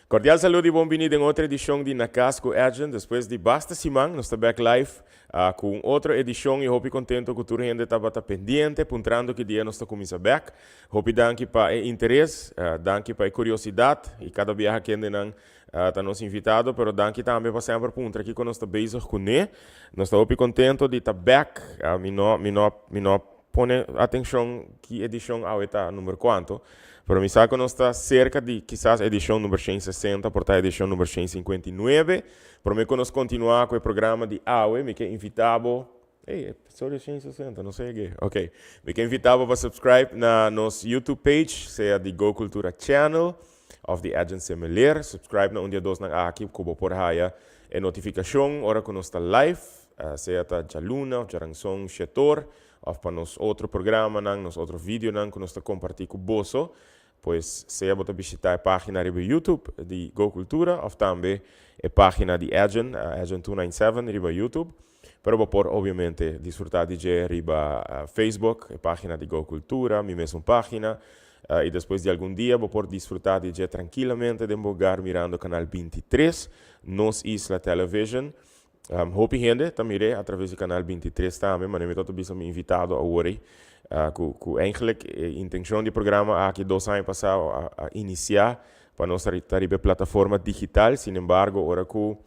Cordial saludo e bem-vindo em outra edição de Na Casa com Agent. Depois de basta semana, nós estamos back live com outra edição e hope contento que toda gente estava pendente, puntrando que dia nós estamos começando back. Hope danke para o interesse, danke para a curiosidade e cada viagem que ainda está nos invitado, pero danke também para sempre puntra aqui quando nós estamos bezig com ele. Nós estamos contento de estar back. Me não pone atenção que edição é número quanto. Pero mi saco nós está cerca de quizás edição número 160, portanto edição número 159. Pero me conosco continuar com o programa de AUE, me que invitava, episódio 160, não sei o que. Ok, me que invitava para subscribe na nosso YouTube page, seja de Go Cultura Channel, of the Agência Melier. Subscribe na dia 2 na aqui, como por aí a notificação, ora que nós está live, seja da Jaluna, Jarangson, Chetor, ou para nos outro programa, nos outro vídeo, que nós está compartilhando com você. Pois se você visitar a página do YouTube de Go Cultura, ou também a página de Agent 297 no YouTube, para você obviamente desfrutar de Facebook, a página de Go Cultura, minha mesma página, e depois de algum dia você pode desfrutar de tranquilamente de um lugar mirando o canal 23, Nos Isla Television. Hope gente também através do canal 23 também, mas eu estou me invitado a hoje. Eigenlijk a intenção do programa aqui 2 anos passados a iniciar para nós estar em plataforma digital, sin embargo, agora com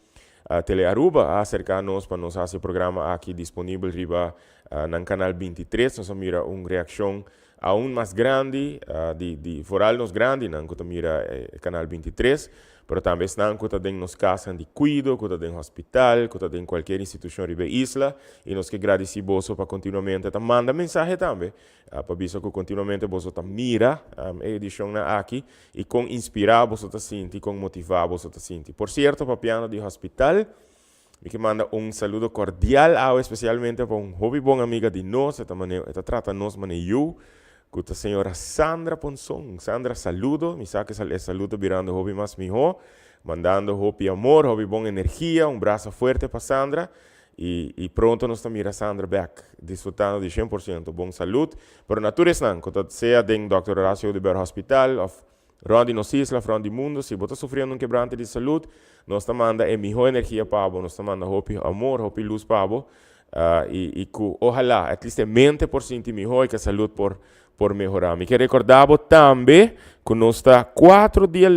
a Telearuba acercar-nos para nós fazer o programa aqui disponível no canal 23, nós mira uma reação aún mais grande, de foral-nos grande, que mira o canal 23, mas também estão que tem nos casas de cuido, que tem hospital, que tem qualquer instituição riba isla, e nós que agradecemos para continuamente manda mensagem também, para ver que continuamente você mira a edição aqui e com inspirar você sentir, com motivar você sentir. Por certo, para piano de hospital, que manda saludo cordial, especialmente para hobby bom amiga de nós, esta trata nos maneio, com a senhora Sandra Ponson. Sandra, saludo. Me saque saludo virando hobby mais mijo. Mandando hobby amor, hobby bom energia. Um braço forte para Sandra. E pronto nós estamos a Sandra back. Desfrutando de 100% bom saúde. Pero natureza não. Quando seja em Dr. Horacio de Ber Hospital, of Rondi nos Isla, Rondi Mundo, se você está sofrendo quebrante de saúde, nós estamos mandando a melhor energia para você. Nós estamos mandando hobby amor, hobby luz para você. E que, ojalá, at least 20% melhor que a saúde por melhorar. Me quero recordar também que nós está 4 dias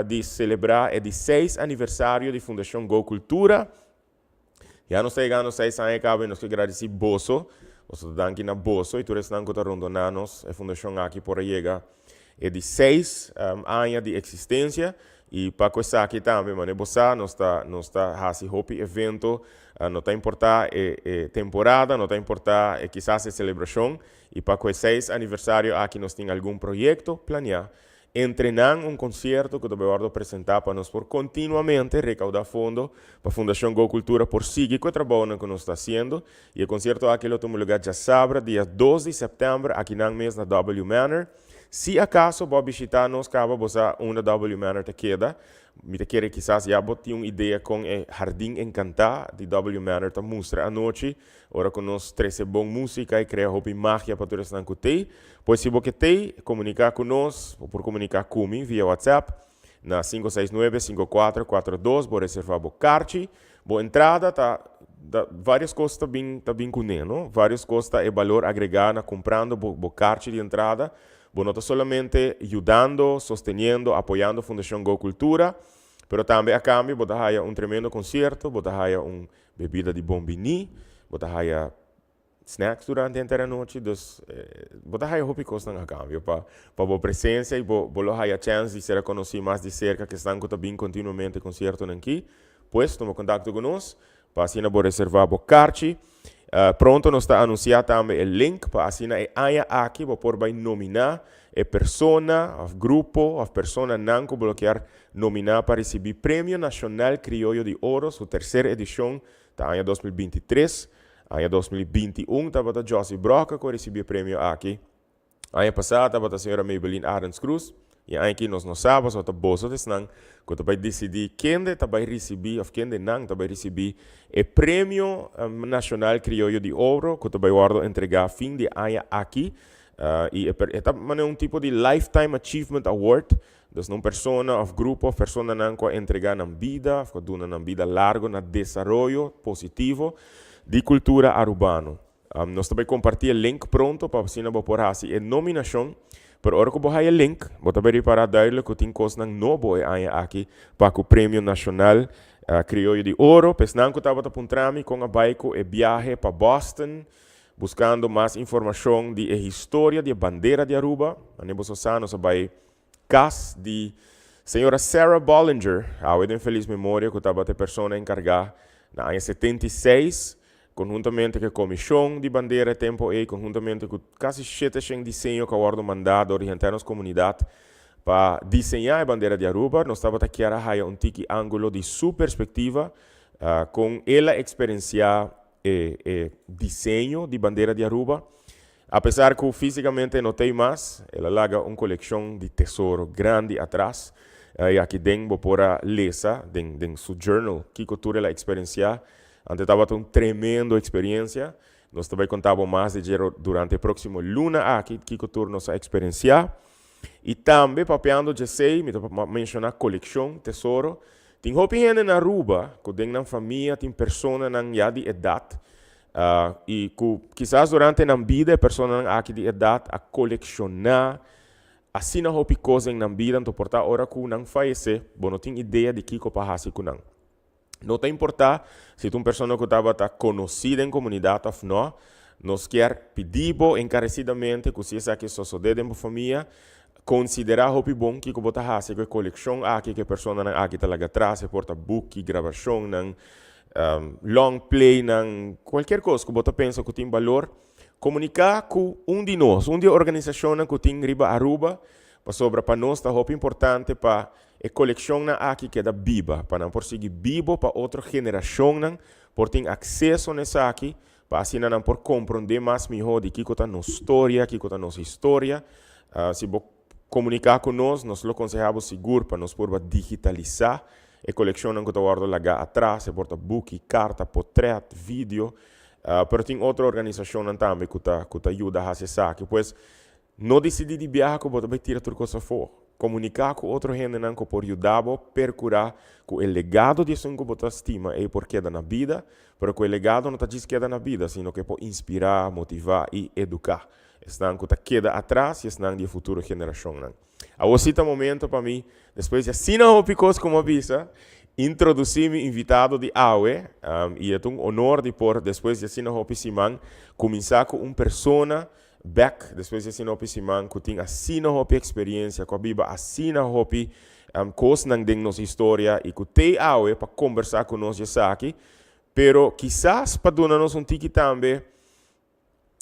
de celebrar o 16º aniversário da Fundação Go Cultura. Já nós está chegando 6 anos, cabe nós que agradecer Bosso. Você está aqui na Bosso e todos estão rondonando a Fundação aqui por chegar é de 6 anos de existência. E para começar aqui também, nós está fazendo um evento, não está importar temporada, não está importar quizás a celebração. E para o 6º aniversário aqui nós temos algum projeto planeado. Entrenar concerto que eu vou apresentar para nós por continuamente recaudar fundo para a Fundação Go Cultura por seguir com o trabalho que nós está fazendo. E o concerto aqui lo toma lugar já sábado, dia 12 de setembro, aqui na mesa na W Manor. Se acaso você visitar nos cava, você uma W Manor te queda. Me te quer quizás já bote uma ideia com o Jardim Encantado de W Manor te mostra à noite. Ora que nós trazemos boa música e cria hobby magia para todos os que pois se você tem, comunicar conosco, ou por comunicar comigo via WhatsApp, na 569-5442, vou reservar o carte. Boa entrada, várias coisas tá bem com ele, não? Várias coisas é valor agregado comprando o carte de entrada. Não está solamente ajudando, sosteniendo, apoiando a Fundação Go Cultura, mas também a cambio, você tem tremendo concerto, você tem uma bebida de bombini, você tem snacks durante a inteira noite, então você tem hobby coisas a cambio para a sua presença e você tem a chance de ser conhecido mais de cerca, que estão também continuamente concerto aqui, pois toma contato conosco, para assim você reservar o carte. Pronto, nós está anunciando também o link para assinar aqui, para poder nominar a pessoa, o grupo, a pessoa que você quer nominar para receber o Prêmio Nacional Criollo de Ouro, sua terceira edição, da ano 2023. Ano 2021, estava a Josie Broca que recebeu o prêmio aqui. Ano passado, estava a senhora Maybelline Arens Cruz. E aqui nós não sabemos, ou bolsa de snang, que vai decidir quem vai receber, ou quem não vai receber o Prêmio Nacional Criollo de Ouro, que vai entregar fim de ano aqui. E é um tipo de Lifetime Achievement Award, Dus não persona of grupo of persona não que entregar na vida, que duna na vida largo, na desenvolvimento positivo de cultura arubano. Nós também compartilhamos o link pronto para você não por assim nominação. Por hora que eu vou o link, vou também para duidelijk que tem coisa não boa aqui para o Prêmio Nacional Criollo de Ouro. Pesnang que estava apontando com a bike e viaje para Boston, buscando mais informação de história da bandeira de Aruba. Anemos usando sobre caso de senhora Sarah Bollinger, a feliz memória que estava a pessoa encarregada na ano 76, conjuntamente com a Comissão de Bandeira Tempo e conjuntamente com quase 700 desenhos que foram mandados orientar as comunidades para desenhar a bandeira de Aruba. Nós estávamos aqui a um tique ângulo de sua perspectiva, com ela experienciar desenho de bandeira de Aruba. Apesar que fisicamente não tem mais, ela larga uma coleção de tesouro grande atrás. E aqui dentro, para ler, em seu jornal, que cultura ela experienciar. Antes estava uma tremenda experiência. Nós também contávamos mais de durante o próximo luna aqui, que cultura nós experienciar. E também, papeando, já sei, me mencionar coleção, tesouro. Tem roupa gente na Aruba, que tem na família, tem pessoas na de idade. E quizás durante a vida, a pessoa aqui de idade a colecionar, assim não roupa coisa na vida, então portar hora que não faz, não tem ideia de que para fazer com não. Não tem importar se uma pessoa que estava conhecida em comunidade ou não, nós quer pedir encarecidamente que se essa que só dentro da família, considerar roupa bom que você fazer com a coleção aqui que a pessoa aqui está lá atrás, porta book, gravação, long play, qualquer coisa que você pensa que tem valor, comunicar com de nós, de organização que tem riba Aruba, para nós está roupa importante para a coleção aqui que é da viva, para não prosseguir vivo para outra geração, por ter acesso nessa aqui, para assim não por compreender mais melhor de que está nossa história, que está nossa história. Se você comunicar com nós lo aconselhamos seguro para nós poder digitalizar a coleção que está lá atrás, se porta book, carta, portrait, vídeo, pero tem outra organização também que ajuda a fazer isso, pois não decidir de viajar que você vai tirar tudo coisa fora. Comunicar com outro gente que pode ajudar a percurar com o legado de isso que você estima e por queda na vida, pero que o legado não está diz queda na vida, sino que pode inspirar, motivar e educar. Estão que queda atrás e estão de futura geração. A outro momento para mim, depois de assim não picos como avisa, introduzir meu invitado de AUE, e é um honor de por depois de assim não simang começar com uma pessoa back depois de assim não simang que tem assim não experiência com a Bíblia, assim não coisas não tem nossa história e que tem AUE para conversar com nós já aqui, pero quizás para dar-nos tique também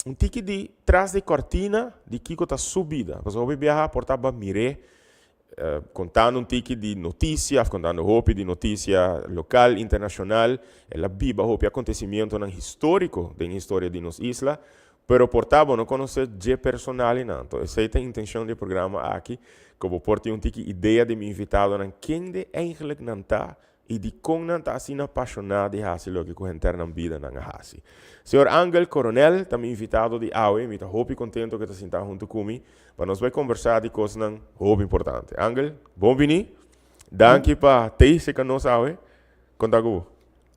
um tique de trás de cortina de que está subida. Porque eu viajar portava mire contando tique de notícia, contando roupa de notícia local, internacional, ela viva roupa acontecimento histórico da história de nossa isla, pero portava não conhecer de personal não. Então essa é a intenção do programa aqui, que eu vou portar tique ideia de me invitado na quem de eigenlijk não está e de como não está assim apaixonado de fazer o que com a interna vida não faz. Senhor Ángel Coronel, também invitado de AUE, me está muito contente que está sentado junto comigo, para nós vai conversar de coisas muito importantes. Ángel, bom vinho, danke para ter se conosco AUE, conta com você.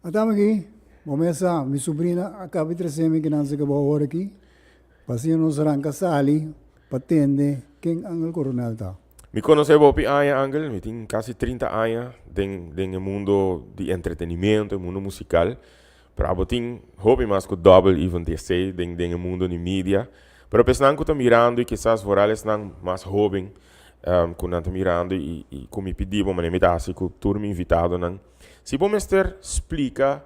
Estamos aqui, começa, minha sobrinha acaba de trazer-me que não se acabou agora aqui, para se nós arranca sali, para atender quem Ángel Coronel está. Me conhece Bopi Aya Angel, me tenho quase 30 anos no mundo de entretenimento, no mundo musical. Para eu tenho hobby mais que double even de sei no mundo de mídia. Pero pensando que estou mirando e quizás vorales não mais hobby, quando estou mirando e como me pediu, mas me dá assim que tu me invitado não. Se bom mestre explica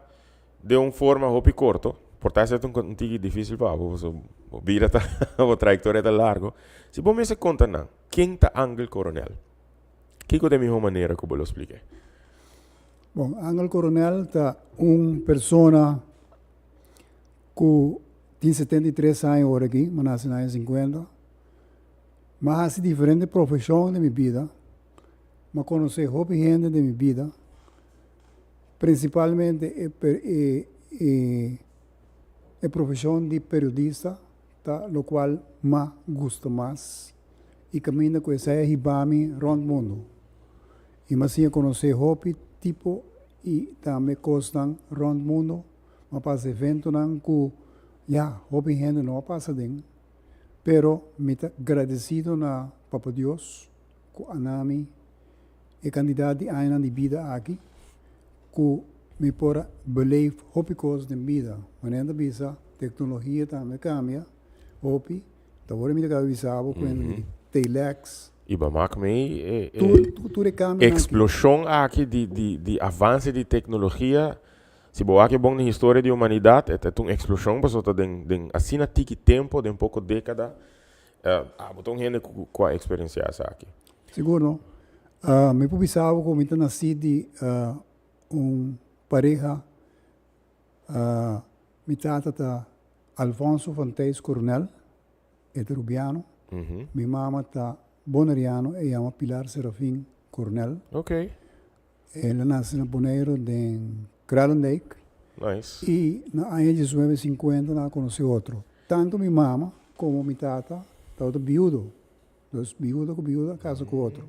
de uma forma hobby curto, portanto é um tique difícil para você. A vida está, a trajetória está larga. Se bom mestre conta não. Quem está Ángel Coronel? Que é a melhor maneira que eu vou explicar? Bom, Ángel Coronel está uma pessoa que tem 73 anos agora aqui, mas nasceu nos anos 50. Mas há diferentes profissões de minha vida. Mas conheci muita gente de minha vida. Principalmente a profissão de periodista, tá? O qual me gusta mais. e caminha com essa hibami rond mundo. E mas ia conhecer hopi tipo e também costan rond mundo, mas passa evento não que hopi gente não passa dentro. Pero me está agradecido na Papa Deus, com anami e candidato de aina de vida aqui, que me pora beleef hopi coisas de vida. Manenda bisa tecnologia também cambia, hopi, da hora me está avisado com telex. Iba maak mee. Tudo cambia. Explosão aqui de avanço de tecnologia. Se boa aqui bom na história da humanidade, é uma explosão, mas outra den assim na tiki tempo, de pouco década. Botou gente com a experiência aqui. Seguro. Me publicava como eu nasci de pareja, mi tata Alfonso Fontes Coronel, eterubiano. Mi mamma ta Bonariano e chama Pilar Serafim Coronel. Ok. Ela nasceu na Bonaire de Kralendijk. Nice. E na ano de 1950 ela conheceu outro. Tanto minha mama como minha tata estavam viúdo. Dos viúdo com viúda casa com outro.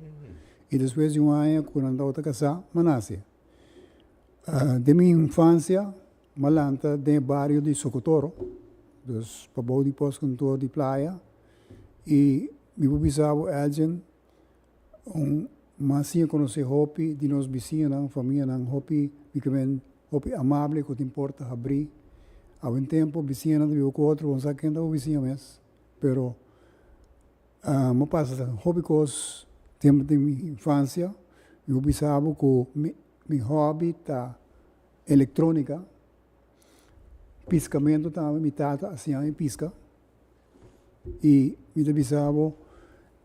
E depois de um ano, quando ela estava casada, ela nasce. De minha infância, malanta de bairro de Socotoro. Dos pabou de pós-cantor de praia. E me publicava alguém mas conhecer hopi de nós vizinhos, família, hopi, hopi amável, que te importa abrir. Há um tempo, vizinha não viu com outro, não sabe quem é o vizinho mesmo. Pero, me passa, hopi coisas, tempo de minha infância, eu pensava que meu hobby está eletrônica, piscamento também, me tata assim, em pisca. E me pensava,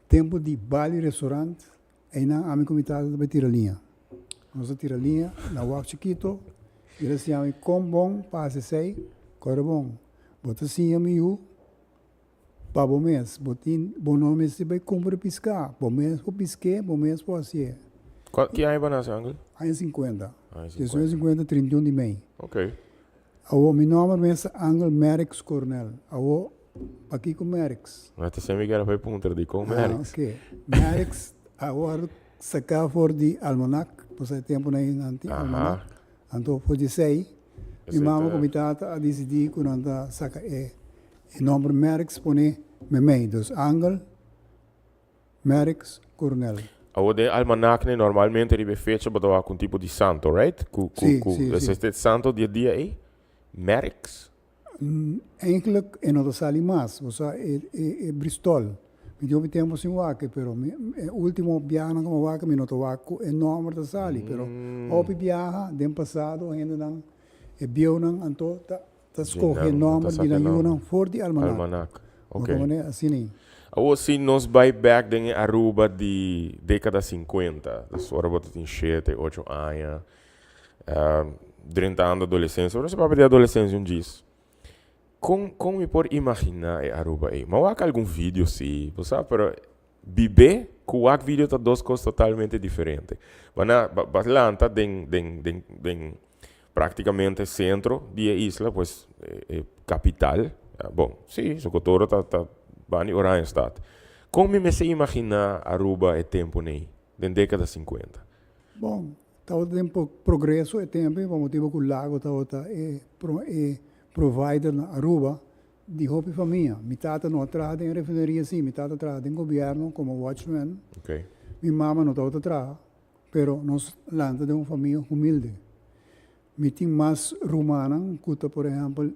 tempo de baile restaurante, aí na a minha comitada vai tirar linha. Nós tirar linha, na walk chiquito, e eles chamam como bom, passe sei, corre bom. Bota assim a miú, para bom mês, botin, bom nome se vai cumprir piscar, bom mês o pisque, bom mês pode ser. Que ano vai nascer, Angel? Aí 50. Ah, 50, 31 de maio. Ok. Meu nome é Angel Merix Coronel. Aqui com Merix. Mas você me quer para perguntar de como Merix. Ok. Merix, agora sacar for de almanac, por esse tempo na almanac. Então foi de sei. Minha mama comitata a decidir quando anda saca o nome Merix põe memei, dos Angel Merix Coronel. O de almanac normalmente ribe fecha para com tipo de santo, right? Sim. Esse santo dia aí? Merix? Eigenlijk en dat sali mais, é Bristol. Me deu tempo sem waque, pero último viagem com waque, me notou waque enorme da sali, pero opi viaja, dem passado ainda não biu não anto tá escorre enorme de não for de almanac. Ok. Assim. Se nós vai back em Aruba de década 50, da sua bota tem 7, 8 anos, 30 anos de adolescência, você vai pedir adolescência disso. Como me pode imaginar Aruba aí? Mas há algum vídeo sim, sabe? Pero viver com o vídeo tá duas coisas totalmente diferentes. Atlanta tem praticamente centro da isla, pois capital. Bom, sim, Socorro tá bem Orange Stad. Como me se imaginar Aruba é tempo nem, da década 50? Bom, tá o tempo progresso é tempo, vamos ter o lago tá provider na Aruba de hopi família. Mi tata não trabalha em refinaria sim, mi tata trabalha em governo como watchman. Okay. Mi mama não trabalha, pero nós landa de uma família humilde. Mi tem mais romana, que por exemplo,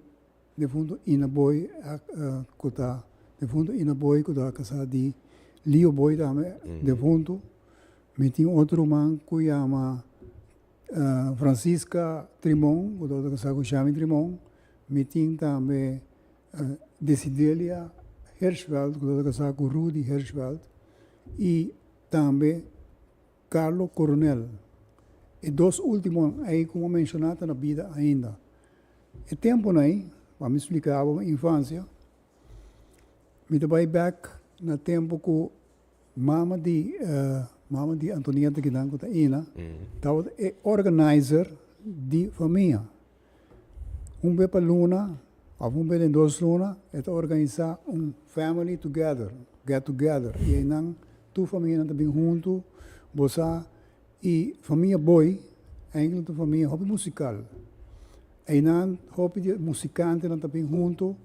de fundo Inaboy, de fundo Inaboy, que está casado de Leo Boy também, de fundo. Mi tem outro romano que chama Francisca Trimon, que está casado com Chami Trimon. Meeting também Desidelia Hirschfeld, que está casado com Rudy Hirschfeld, e também Carlo Coronel. E dois últimos aí, como mencionado na vida ainda. E tempo aí, vamos explicar a infância, me vai back no tempo que mama de Antonieta Guidanco da Ina, estava organizer de família. Vez para luna, ou vez em 2 lunas, é organizar family together, get together. E aí não, tu família também junto, você e família boy, eigenlijk tu família hobby musical. E não hobby de musicante também junto,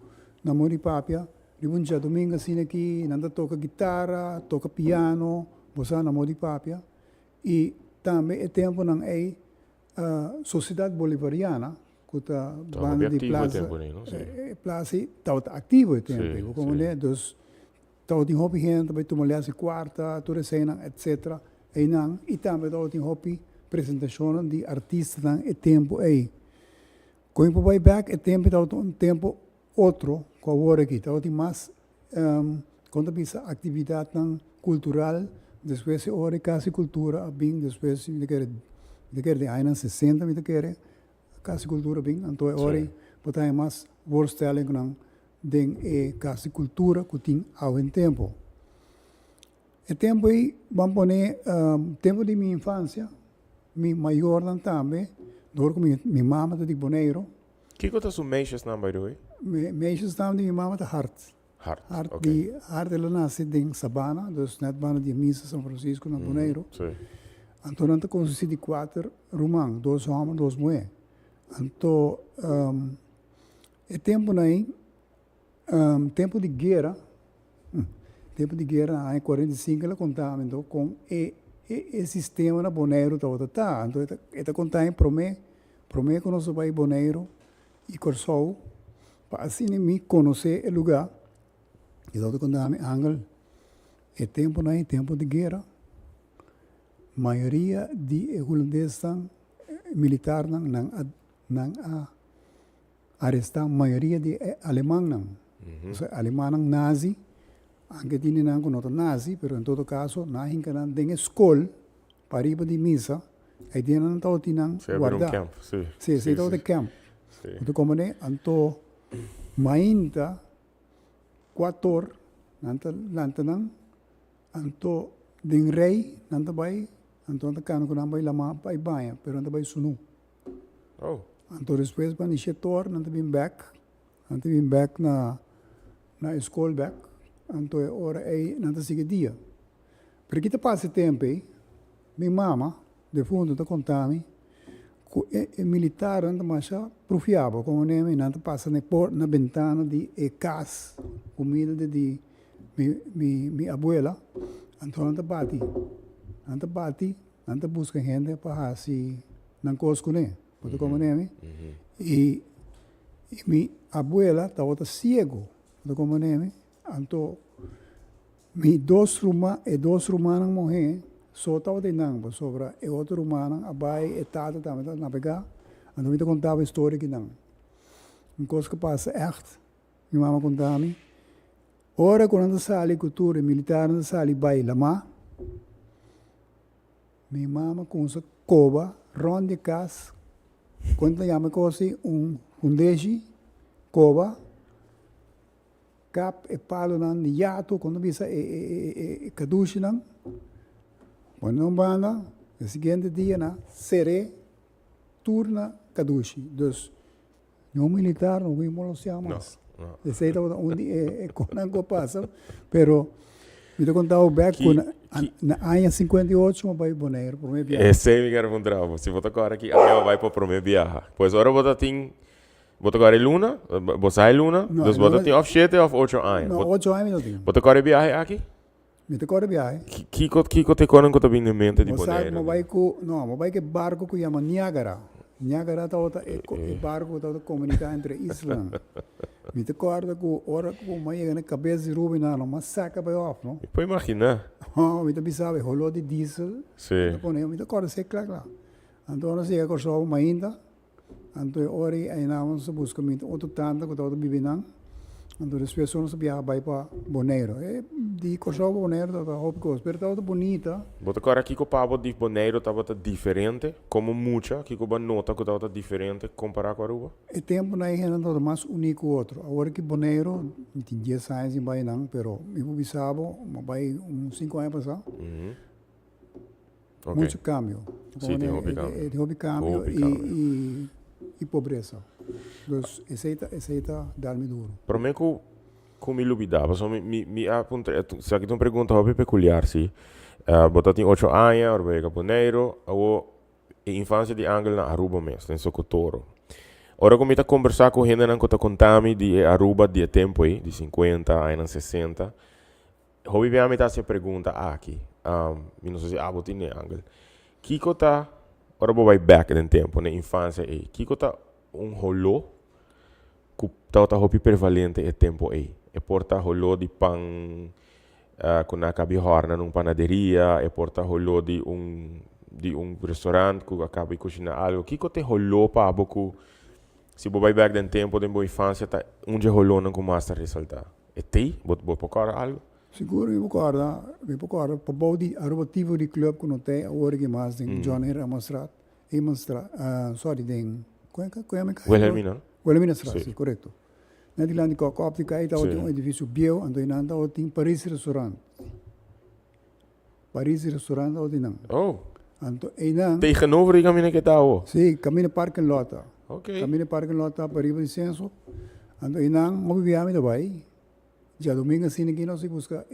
na mori papia. Ribun já domingo assim aqui, nanda toca guitarra, toca piano, você na mori papia. E também é tempo não é sociedade bolivariana, que está banda de plaza, plaza está ativo o tempo, como né, dus está tem hobby gente, vai tomar ali quarta, toda cena, etc. E também tem hobby apresentação de artistas não é tempo aí. Quando vai back é tempo um tempo outro, com a hora aqui, tem mais quando pensa atividade cultural, depois é hora casa cultura, bem depois de querer de anos 60 me querer casa cultura bem, então é hora botar mais voorstelling não den casa cultura que tem ao tempo. É tempo aí vamos poner tempo de minha infância, minha maior também, dor com minha mama de Bonaire. Que coisas são meisjes na by the way? Meisjes naam die mama de Hart. Hart, okay. Die Hart ela nasce em Sabana, dus net bana de Missa São Francisco na Bonaire. Então anta consiste de 4 romãs, 2 homens, 2 mulheres. Então é tempo aí, tempo de guerra, em 45 ela contava então com o sistema na Bonaire tá. Então ela contava promê que nós vai Bonaire e Corsou, para assim me conhecer o lugar. E então contava Angel, é tempo aí, tempo de guerra. Maioria de holandeses militar não arrestar, maioria de alemão não. Alemão nazi, anche tinha não com outro nazi, mas em todo caso, na hinca não tem escola para ir de missa, aí tinha não tal tinha guardar. Camp, sim. Sim, tal de camp. Então como né, então mainda 4 nantanang, então den rei nanta vai, então anta cano com vai lama vai banha, pero anta vai sunu. Oh. Então depois para iniciator nanta bem back na escola back, então é hora aí nanta sigue dia. Porque te passa tempo aí, minha mama de fundo tá contando é militar anda mais profiável, como nem nanta passa na ventana de casa, comida de minha abuela, então anda bate, anda busca gente para assim não cosco né, porque como nem e minha abuela tá outra cego, porque como nem então mi 2 rumanas morrer só estava de não, sobre e outro rumana abai e tata também navegar, então me contava a história que não, uma coisa que passa echt, minha mama contava-me. Ora, quando sai cultura militar, sai vai lama. Minha mama com essa cova, ronde casa, quando chama coisa fundeji, cova, cap e palo nan yato, quando bisa kadushi nan, quando não banda, no seguinte dia na sere turna kadushi, dus não militar não vai molostar mais. Esse é onde Conango passa, pero me contava back na ano 58 eu vai Bonaire para minha viagem. Esse é me quero encontrar, se você agora aqui, eu vai para minha viagem. Pois agora você tem agora luna, você sai luna, dus você tem off 7 ou 8 anos. Não, 8 anos não tenho. Você agora viagem aqui? Me agora viagem. Que te Conango tá vindo em mente de Bonaire? Não vai que barco que chama Niagara. Niagara tá outra barco tá outra comunicar entre islas. Me recorda que hora que o mãe na cabeça de Rubem não, mas saca vai off, não? Pode imaginar. Me pensava rolou de diesel. Sim. Me recorda sei claro. Então nós chega com o mãe ainda. Então hora aí nós busca outro tanto que tá outro bibinang. Então as pessoas viajam para Bonaire. De Corsou Bonaire tá hop coisa, pero tá bonita. Você agora aqui com o pavo de Bonaire tá diferente, como muita, aqui com a nota que tá diferente comparado com a Aruba. O tempo na é nada mais único outro. Agora que Bonaire tem 10 anos em Bainang, pero eu pensava, vai uns 5 anos passar. Okay. Muito câmbio. Sim, tem hobby câmbio e pobreza. Então, esse aí tá dar-me duro. Para mim, Como ilubidava. So, sa que tu pergunta hobby peculiar, sim. Bota tem 8 anos, orbe Caponeiro, ou infância de Angel na Aruba mesmo, em Socotoro. Ora como está conversar com gente que está contando de Aruba de tempo aí, de 50, anos 60. Hobby bem a se pergunta aqui. Não sei se botin Angel. Kiko está, ora vai back no tempo, na infância aí. Kiko está rolô que está hobby prevalente é tempo aí. É porta rolô de pão com a cabe horna numa panaderia, é porta rolô de restaurante que acaba de cozinhar algo. O que te rolou para aboco se você vai back no tempo da boa infância, tá onde rolou não como mais ressaltar? É tei? Vou procurar algo? Seguro, eu concordo. Para o arrobativo de clube que não tem, agora que mais tem John Ramonstrat, sorry, tem Wilhelmina? Wilhelmina Strat, sim, correto. Na Dilândia de Cocóptica, aí tem um edifício bio, onde não tem Paris Restaurant. Paris Restaurant, onde não. Oh. Então, aí não. Tegenover die caminho que tá o. Sim, caminho parque em lota. Ok. Caminho parque em lota para ir para o censo. Então, aí não, não vivíamos daí. Já domingo assim, aqui nós busca,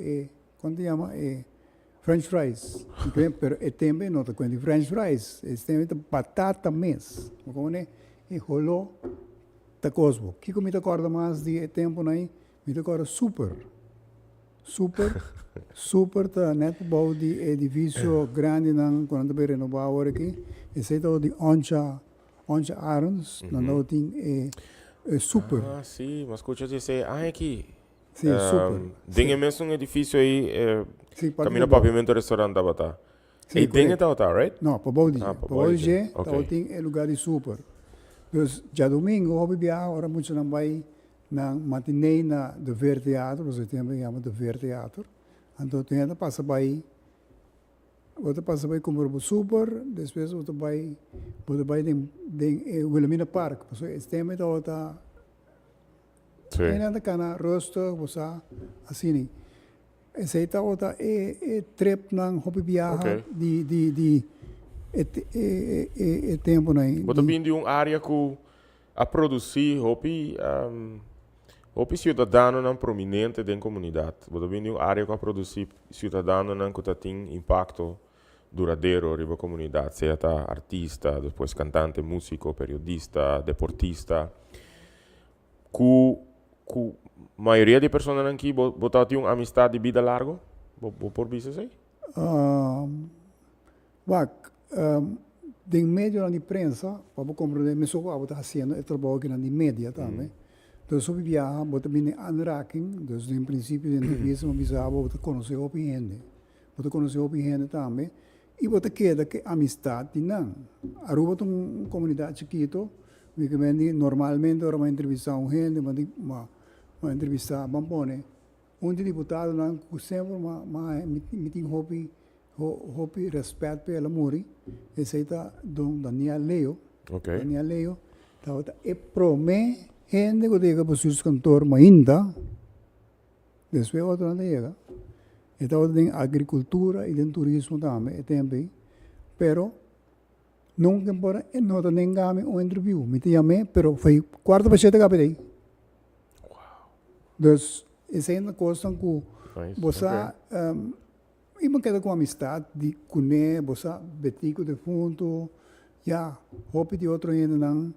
quando se chama, French fries. Pero é também não está com French fries. É também batata mesmo. Como é? E rolou. Ta cosmo. Que me acorda mais de tempo aí, me acorda super tá net bom de edifício grande não quando vai renovar agora aqui. Esse é de Oncha Arons, não tem super. Ah, sim, mas escuta dizer, aqui. Sim, super. Tem mesmo um edifício aí, caminho pavimento restaurante da Bata. E tem tá, right? Não, para bom dia. Para bom dia, tem lugar de super. Então, já domingo, eu vou agora muito não vai na matinee na do Ver Teatro, você também chama do Ver Teatro. Então, tem que passar by, você passa by como super, depois você vai em Wilhelmina Park, porque esse tema está Sim. nada cana rosto, você assim. Esse aí está trip na hobby viaja de tempo aí. Você vem de área que a produzir hobby cidadão não prominente da comunidade. Você vem de área que a produzir cidadão não que tem impacto duradouro na comunidade, seja artista, depois cantante, músico, periodista, deportista. A maioria de pessoas aqui botar uma amistade de vida larga, por isso aí. De meio da imprensa, para compreender, me sou eu estou fazendo é trabalho aqui na mídia também. Então, sobre viajar, eu também anraking, então, em princípio, de entrevista, eu avisava, eu conhecer a opinião, eu conhecer a opinião também, e eu queda que amistade não. Aruba tem uma comunidade chiquita, normalmente, eu vou entrevistar gente, uma entrevista, vamos um deputado não sempre me tem hobby respeito pela Muri, esse aí está Dom Daniel Leo. Okay. Daniel Leo, tá é promete gente que diga para os cantores ainda, depois outro não chega. Então tem agricultura e tem turismo também, também, pero nunca embora não tem ninguém um interview, me chamei, pero foi quarta para sete capitei. Então essa é uma coisa que você e me queda com amistade de conhecer, você betico de fundo, já, hobby de outro ainda não,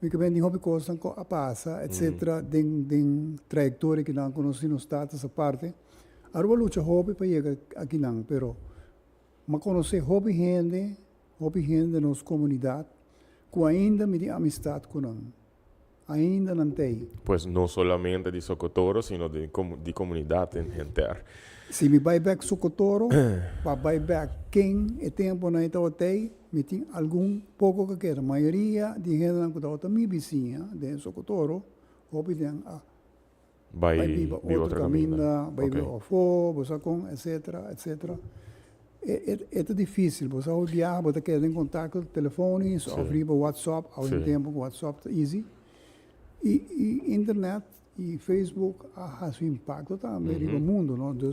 me que vem hobby coisa que a passa, etc. Den trajetória que não conheci no estado essa parte. Agora luta hobby para chegar aqui não, pero mas conhecer hobby gente nos comunidade, que ainda me tem amistade com não. Ainda não tem. Pois não somente de Socotoro, sino de comunidade inteira. Se me vai back Socotoro, para vai back quem é tempo na Itautei, me tem algum pouco que quer. A maioria de gente que está minha vizinha de Socotoro, hobby tem vai viver outro caminho, vai viver o fogo, você com, etc. É difícil, você vai viajar, você quer em contato telefônico, abrir o WhatsApp, ao tempo o WhatsApp é easy. E internet e Facebook há seu impacto também no mundo, não? Então,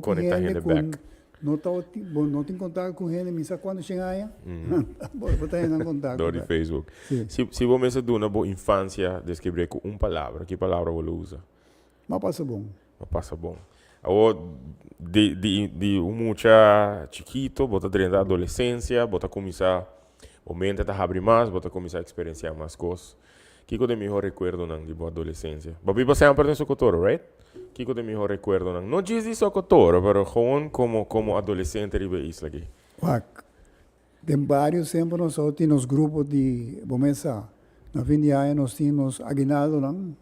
conectar gente back. Não tem contato com gente, mas quando chega aí, botar em contato. Do Facebook. Se você me diz uma boa infância, descrever com uma palavra, que palavra você usa? Mas passa bom. Mas passa bom. Ou de mucha chiquito, bota dentro da adolescência, bota começar, o mente tá abrir mais, bota começar a experienciar mais coisas. Que que é o melhor recuerdo não de boa adolescência? Babi você sempre tem Socotoro, right? Que que é o melhor recuerdo não? Não diz de Socotoro, mas gewoon como adolescente ribe isla aqui. Tem vários sempre nós temos grupos de começar. Na fim de ano nós temos aguinaldo não.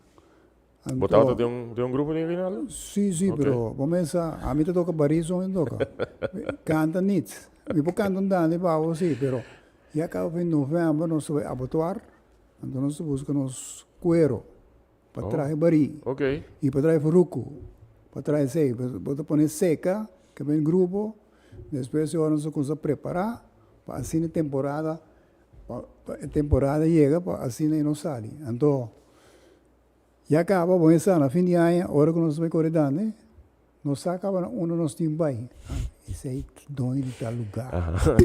Botado de um grupo de aguinaldo? Sim, Ok. pero começa a mim toca barizo em toca. Canta nits. Me vou cantar dando para sim, pero e acaba em novembro nós vai abotoar. Então nós buscamos cuero para trazer bari. Ok. E para trazer fruco. Para trazer sei, para pôr seca, que vem grupo. Depois nós começamos a preparar para assim a temporada chega para assim não sai. Então e acaba, bom, essa na fim de ano, a hora que nós vamos correr, né? Nós acaba onde nós temos bem. Esse aí que dono de tal lugar.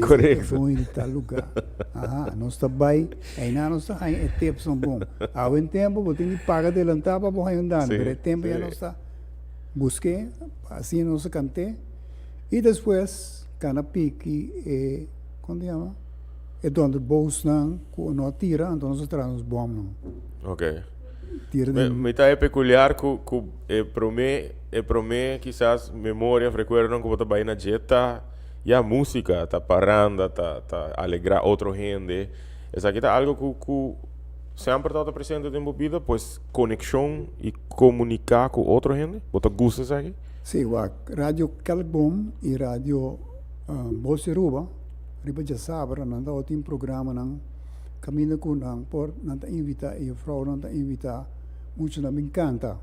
Correto. Dono de tal lugar. Nós está bem, aí nós está em tempo são bom. Ao tempo, você tem que pagar adelantar para poder andar. Mas o tempo já nós está busquei, assim nós cantei. E depois, cada pique, como se chama? É donde bolso não, não tira, então nós trazemos bom não. Ok. Me é peculiar que para mim, quizás, memória, recuerdo que você vai na jeta e a música está parando, está alegrar outra gente. Essa aqui está algo que sempre está presente na vida, pois conexão e comunicar com outra gente. Você gosta disso aqui? Sim, rádio Calbom e rádio Bolseruba, riba já sabe, não tem programa não. Caminho com não por não te invita e a frau não te invita muito não me encanta.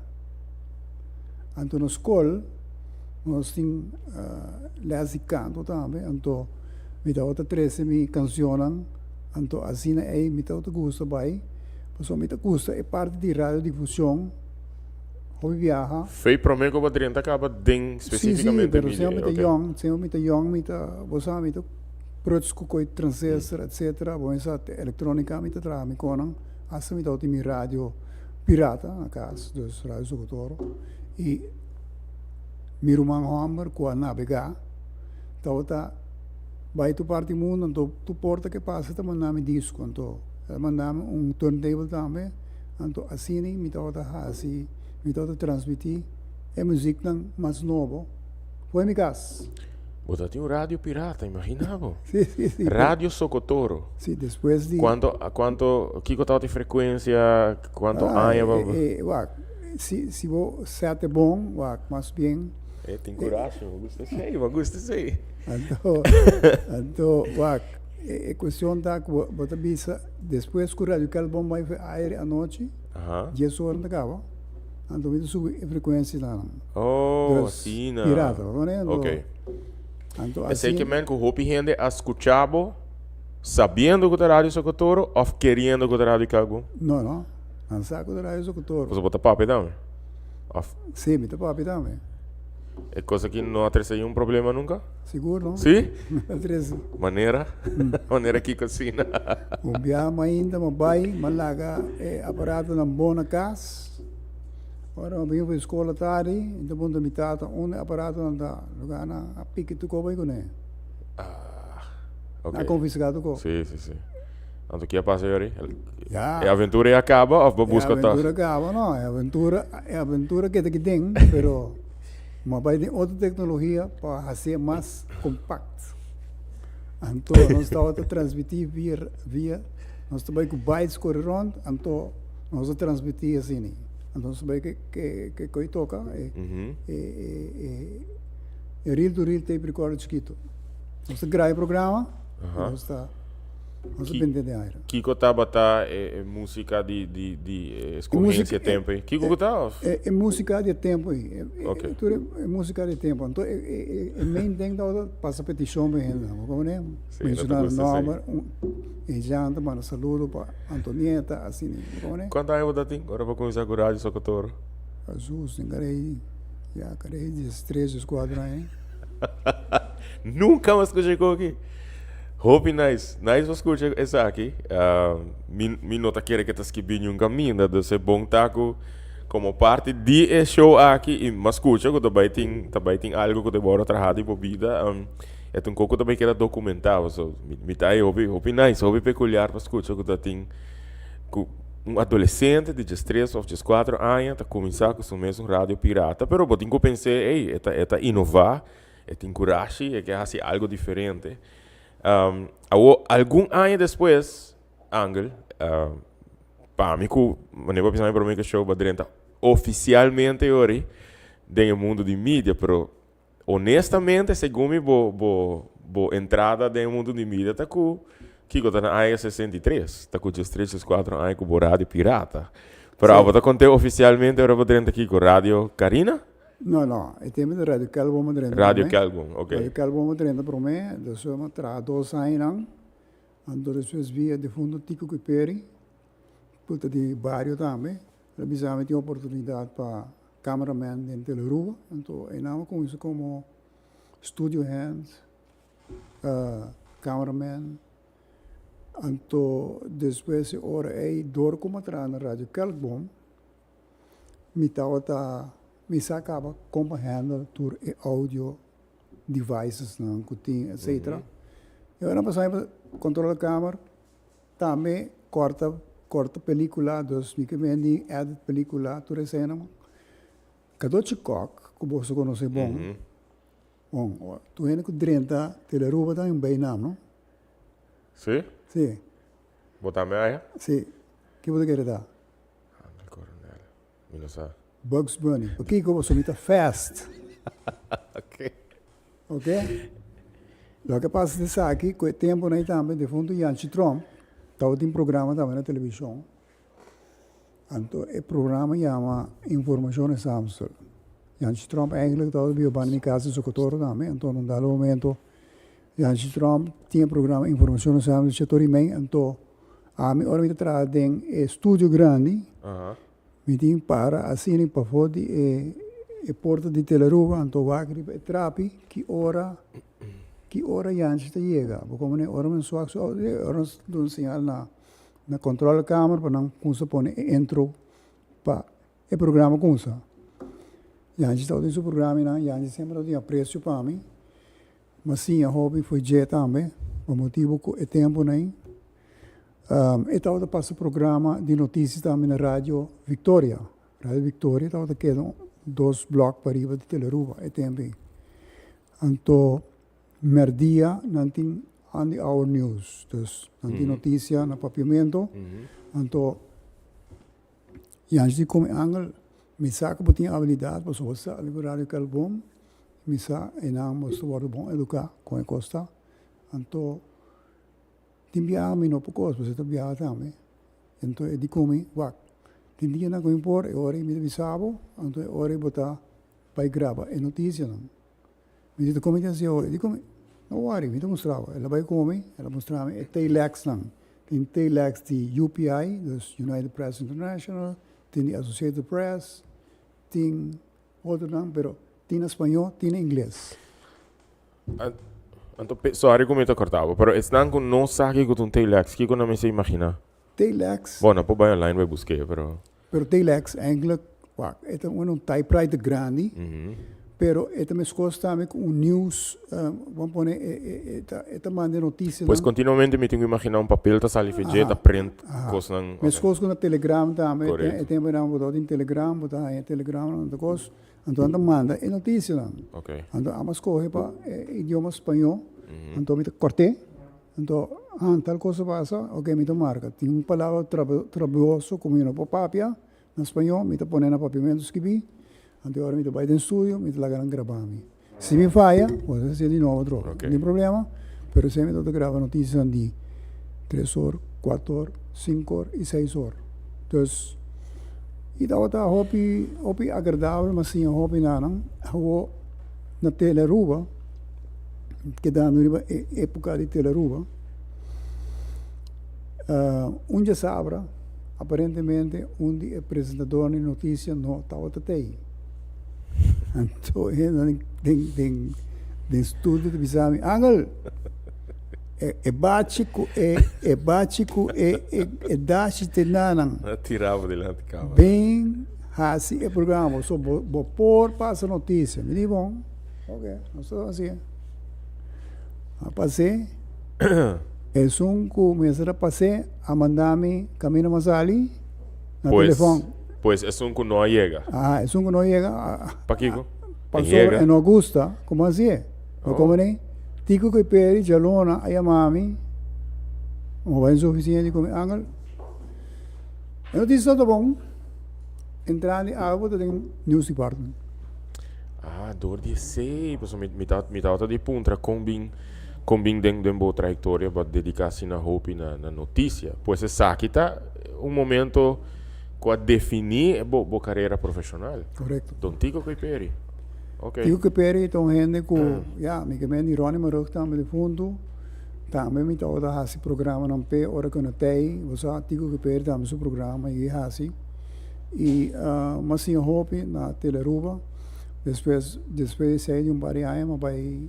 Então na escola nós temos lese canto também, então me dá outra 13 mi canciones, então assim é me dá outra gosto vai, porque me dá gosto é parte de radiodifusão. Hobby viaja. Foi para mim que o 30 acaba bem especificamente. Sim, pero sempre te young, você me dá produto com transistor, etc. Bom, essa eletrônica me traz me conan, assim me dá o rádio pirata, na casa dos rádios Socotoro, e meu irmão Homer com a navegar, então vai tu parte do mundo, então tu porta que passa, tu mandame disco, então mandame turntable também, então assim me dá assim, me dá transmitir, é música mais nova, foi minha casa. Você tinha um rádio pirata, imaginava? Sim. Rádio Socotoro. Sim, depois de... Que estava de frequência, quanto anos? Se você sete bom, mais bem... Tem coragem, eu gosto disso aí. Então, é questão da que você visa, depois que o rádio Calbom vai aire à noite, 10 horas da acaba, então você sube a frequência lá. Oh, assim, não. Pirata, né? Ok. Então, é sei que o Hopi gente escutava sabendo que o rádio Socotoro ou querendo que o rádio Calbom? Não sabe que o rádio Socotoro. Você bota papo também? Sim, me papo também. É coisa que não tem problema nunca? Seguro, não? Sim? Maneira? Maneira que cocina. Viaja ainda, mas larga aparato na boa casa. Ora, eu venho para a escola tarde, então vou dormir aparato na lugar na pique tu coba com ele. Ok. Na confiscado com. Sim. Então o que passa aí? A aventura acaba ou vai buscar a aventura acaba, não, é aventura que tem, pero mas vai ter outra tecnologia para fazer mais compacto. Então, nós estamos a transmitir via nós também com bytes correndo, então nós a transmitir assim. Então, sabe que toca é real tape recorder chiquito. Nós grava o programa, nós está pendente de ar. Kiko estava música de escorrência tempo aí. Kiko estava? É música de tempo aí. É música de tempo. Então, é main thing da passa petição bem, como né? Mencionar o nome, e já mano saludo para Antonieta, assim, como né? Quanto tempo dá tem? Agora para começar com o rádio Socotoro. Jesus, encarei, já carei 3, 4 anos. Nunca mais escutei aqui. Hope nice você escuta essa aqui. Me nota que tá escrevendo um caminho, de ser bom taco como parte de show aqui, mas escuta, que também tem algo que devora trabalhar de bebida, é um pouco também que era documentado, so, me tá aí, hobby nice, hobby peculiar, mas escuta, que tem um adolescente de 3 ou 4 anos, tá começar com o mesmo rádio pirata, pero eu tenho que pensar, ei, é inovar, é tem coragem, é que fazer algo diferente. Algum ano depois, Angel, para mim, não vou pensar para mim que o show vai oficialmente hoje dentro do mundo de mídia, pero honestamente, segundo me bo entrada dentro do mundo de mídia, tá com que tá na área 63, tá com os 3 4 anos com o rádio pirata. Pero vou contar oficialmente agora vou dentro aqui com rádio Carina? Não, é tempo de rádio Calvo Madrena. Rádio Calvo, ok. Rádio Calvo Madrena para mim, eu sou uma tra 2 anos, ando depois via de fundo Tico Quiperi, puta de barrio também, precisamente tinha oportunidade para cameraman em Teleruba, então eu não começo como studio hands, cameraman, então depois hora aí dor como atrás na rádio Calvo, me sacava como handle tour e audio devices não que etc. Eu não passava controlar a câmera, também corta película, dos me que vendi edit película, tu recena. Cada Chicago, que você conhece bom. Bom, tu ainda com 30 Teleruba também bem não? Sim? Sim. Botar aí? Sim. Que você quer dar? Angel Coronel, me não sabe. Bugs Bunny. Porque como você está fast. Ok? Lo que passa é aqui, com o tempo aí também, de fundo, Yanchi Trump, estava em programa também na televisão. Então, o programa chama Informações Samsung. Yanchi Trump, eigenlijk, estava bem em casa, socorro também. Então, num dado momento, Yanchi Trump tinha programa Informações Samsung, setor e-mail. Então, a minha hora me traz em estúdio grande, me tinha para, assim, para fora, e porta de Teleruba, então, vai trapi, que hora Yanchi chega. Porque como hora mensual, hora do sinal na controle da câmera, para não começar a pôr intro para o programa começar. Yanchi estava nesse programa, Yanchi sempre tinha preço para mim, mas sim, a hobby foi já também, por motivo que o tempo nem. Estava passando programa de notícias também na Rádio Victoria. Rádio Victoria estava quedando 2 blocos para ir de Teleruba, e também. Então, merdia não tinha on our news, dus não tinha notícia no papiamento. Então, Yanchi como Angel, me saca porque tinha habilidade para você liberar o calbom, me saca e não mostrar bom educar com a costa. Então, tinha me não poucos, você tinha também. Então, eu digo me, tinha na coisa por, e ora me avisava, então ora botar para gravar a notícia não. Me disse como assim, eu digo não worry, me mostrava. Ela vai comer, ela mostrava é Telex não. Tem Telex de UPI, dus United Press International, tem Associated Press, tem outro não, pero tem espanhol, tem inglês. Então, sorry como eu cortava, pero estão com não sabe que tu Telex, que não me se imagina. Telex. Bom, não pode online vai buscar, pero Telex eigenlijk, é um typewriter grande. Pero também custa também com news, vamos pôr, manda notícias. Pois continuamente me tenho que imaginar um papel tá sali feita, print, coisa não. Mas coisa com Telegram também, tem não botar em Telegram, botar em Telegram, não coisa. Então manda é notícia não. Ok. Então amas corre para idioma espanhol. Então me corte. Então tal coisa passa, ok, me marca. Tem uma palavra trabalhoso como no papia, na espanhol, me põe na papiamento escrevi. Então, agora me vai no estúdio, me largam gravar. Se me falha, pode ser de novo outro. Não tem problema, mas se me dá gravar notícias de 3 horas, 4 horas, 5 horas e 6 horas. Então, e da outra hobby agradável, mas sim, hobby na Teleruba, que dá na época de Teleruba, onde se abre, aparentemente, onde o apresentador de notícias não estava aí. Então, tem estudo de exame. Angel, é básico, é dashi te nanang. Tirava delante do carro. Bem assim é programa, só por passa notícia, me diz bom, ok, não estou assim. Passei, é um que começa a passar, a mandar-me caminho mais ali, no telefone. Pois é um que não chega. É um que não chega. Para Kiko? Passou em Augusta, como assim é? Como nem? Tico que peri, jalona, aí a mami, vai na oficina de comer, Angel. Eu disse, tá bom, entrar em água, tem news department. Door de sei, pois me tava de puntra combin dentro de uma trajetória para dedicar-se na roupa na notícia. Pois é sabe tá momento que definir a carreira profissional. Correto. Don Tico que peri. Okay. Tico que peri, então gente que me quemen irônia, mas eu também de fundo, também me tava a esse programa não pe, hora que eu notei, você Tico que peri também seu programa e assim. E mas sim roupa na Teleruba. Depois saí de um par de anos, vai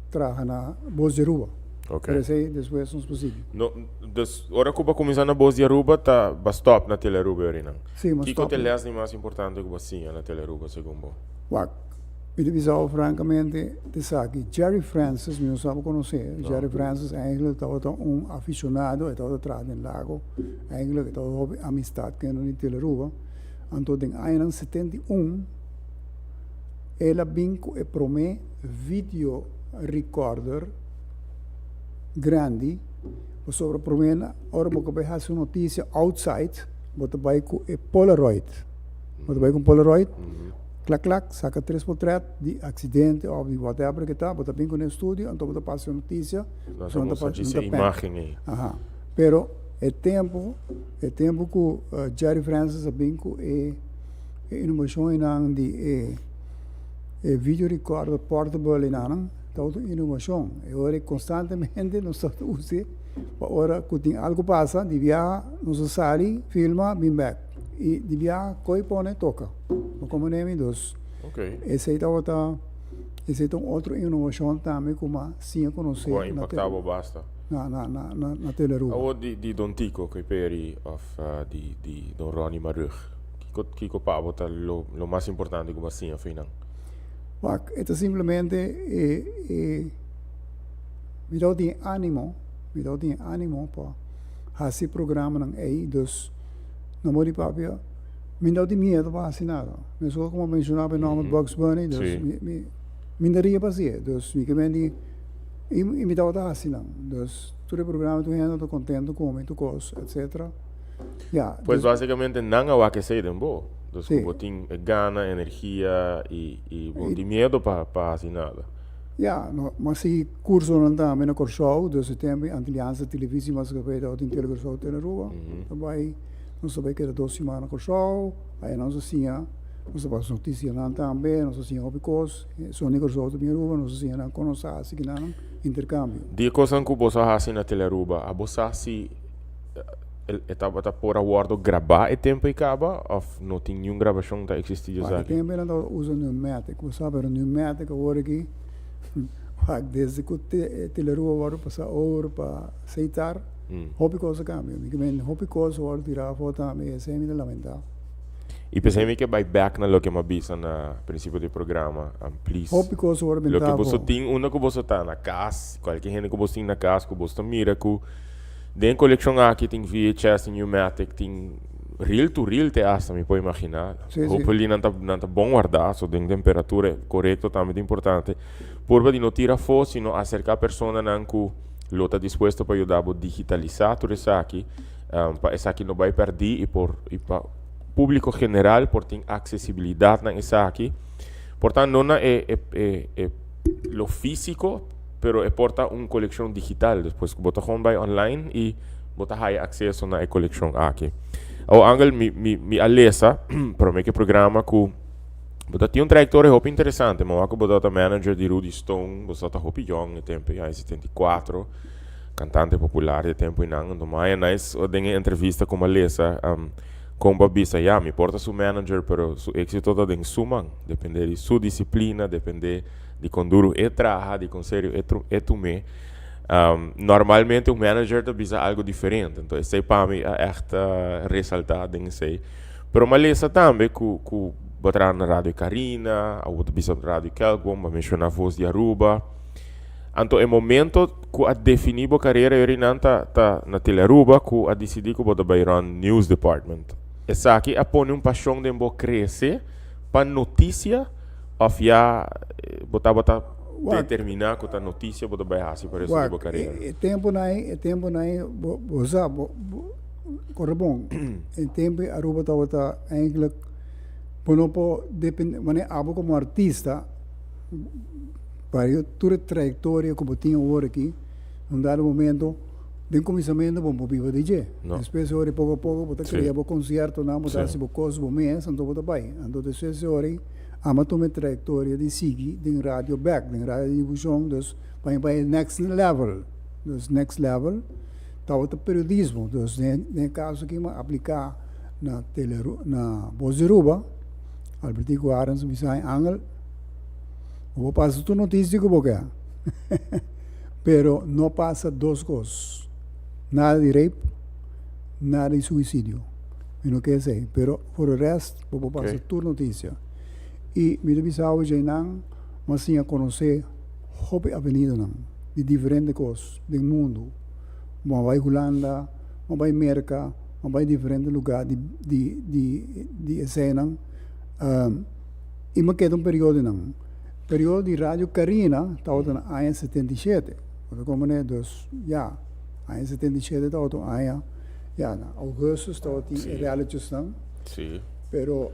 trabalhar na Voz de Aruba. Ok. Depois não é possível. Ora que eu começar na Voz de Aruba, tá stop na Teleruba, não? Sim, mas stop. O que é mais importante que você na Teleruba, segundo você? Eu digo francamente, que Jerry Francis, não sabe conhecer. Jerry Francis eigenlijk estava aficionado, estava atrás do lago, eigenlijk estava amistade que não Teleruba. Então, em 1971, ela vinha e promete video recorder grande sobre promena ora mo que fazer notícia outside bota vai com Polaroid clac clac saca 3x3 de acidente ou de whatever que tá bota bem com o estúdio então bota passa notícia não passa imagem aí pero é tempo que Jerry Francis bem com inovação em de video recorder portable em toda inovação. Eu constantemente nós usamos para que tem algo passa, devia nos sair, filma, bem back e devia coi pone toca. Como nem dos. Ok. Esse é outra inovação também como sim conhecer. Qual impactava basta. Na Teleruba. O de Don Tico que peri of de Don Ronnie Marug. Que copava tá lo mais importante como assim afinal. Esto simplemente me dá ânimo para fazer programa aí, dus não mori papia, me dá medo para fazer nada. Mas como mencionava o nome Bugs Bunny, dus me daria para ser, dus me dá outra assim não, dus todo o programa tu ainda estou contente com muito coisa, etc. Pois basicamente não há que ser de bom. Dus botin gana, energia e botin medo para fazer nada. Mas se curso não está menos show, dus tempo aliança televisão mas que vai dar em televisão Teleruba, também não sabe que era 2 semanas com show, aí não se tinha, não se passa notícia não também, não se tinha obicos, só nem com show de Teleruba, não se tinha não conhecer assim que não intercâmbio. De coisa que você faz na Teleruba, a você se estava por aguardo gravar e tempo e acaba ou não tinha nenhuma gravação que existia já? O tempo ainda usa pneumático, você sabe, pneumático agora aqui, desde que o Teleruba agora passa ouro para aceitar, houve coisa cambia, houve coisa agora tirar a foto também, isso é muito lamentável. E pensei que vai back na lo que me avisa na princípio do programa, please. Houve coisa agora lo que você tem, uma que você está na casa, qualquer gente que você tem na casa, que você mira que den coleção aqui tem VHS, tem pneumatic, tem reel to reel te hasta, me pode imaginar. Hopefully não tá bom guardar, so tem temperatura correta também é importante. Por de não tirar foto, sino acercar a pessoa não que lo está disposto para ajudar a digitalizar tudo isso aqui, para isso aqui não vai perder e para público general, por ter acessibilidade na isso aqui. Portanto, não é lo físico, pero porta uma coleção digital, depois que bota vai online e bota acesso na coleção aqui. O Angel me alessa para mim que programa que bota tinha trajetória muito interessante, mas eu bota manager de Rudy Stone, bota Hopi Young no tempo aí 74, cantante popular de tempo e não, mas nice o dengue entrevista com alessa com babisa me porta su manager, pero su éxito está em suma, depende de sua disciplina, depende de conduro e trabalha, de conselho e tume. Normalmente o manager te bisa algo diferente, então esse para mim é esta ressaltar em sei. Pero malesa também que botar na rádio Karina, a outra bisa na rádio Kelgom, a mencionar a voz de Aruba. Anto é momento que a definir a carreira eu não tá na tele Aruba que a decidir que botar vai run news department. Essa aqui a põe paixão de bo crescer para notícia ou já botar determinar que a notícia botar vai assim para isso de carreira. É tempo naí, bosa, corre bom. É tempo Aruba tá eigenlijk ponopo depende, mas abo como artista para toda trajetória que eu tinha agora aqui, num dado momento, de começamento, vou viver DJ. Depois, pouco a pouco, vou criar um concerto, não, vou dar se coisa, vou mês, então vou vai. Então, depois, ama tomar trajetória de seguir, de rádio back, de rádio difusão, dus, vai next level. Dus, next level, tá outro periodismo. Dus, no caso que eu aplicar na Voz de Aruba, Albertico Arans, Visay Angel, vou passar tu notícia que eu vou querer. Pero não passa duas coisas. Nada de rape, nada de suicídio. Eu não quero dizer. Pero, por o resto, vou passar tu notícia. E me bisau já não, mas sim a conhecer a avenida não, de diferentes coisas do mundo. Mas vai Holanda, mas vai América, mas vai diferentes lugares de cena. E me queda período não. Período de rádio Karina, estava na AN 77. Como é, dus, ja, AN 77 estava na agosto, estava em reality não. Sim. Pero,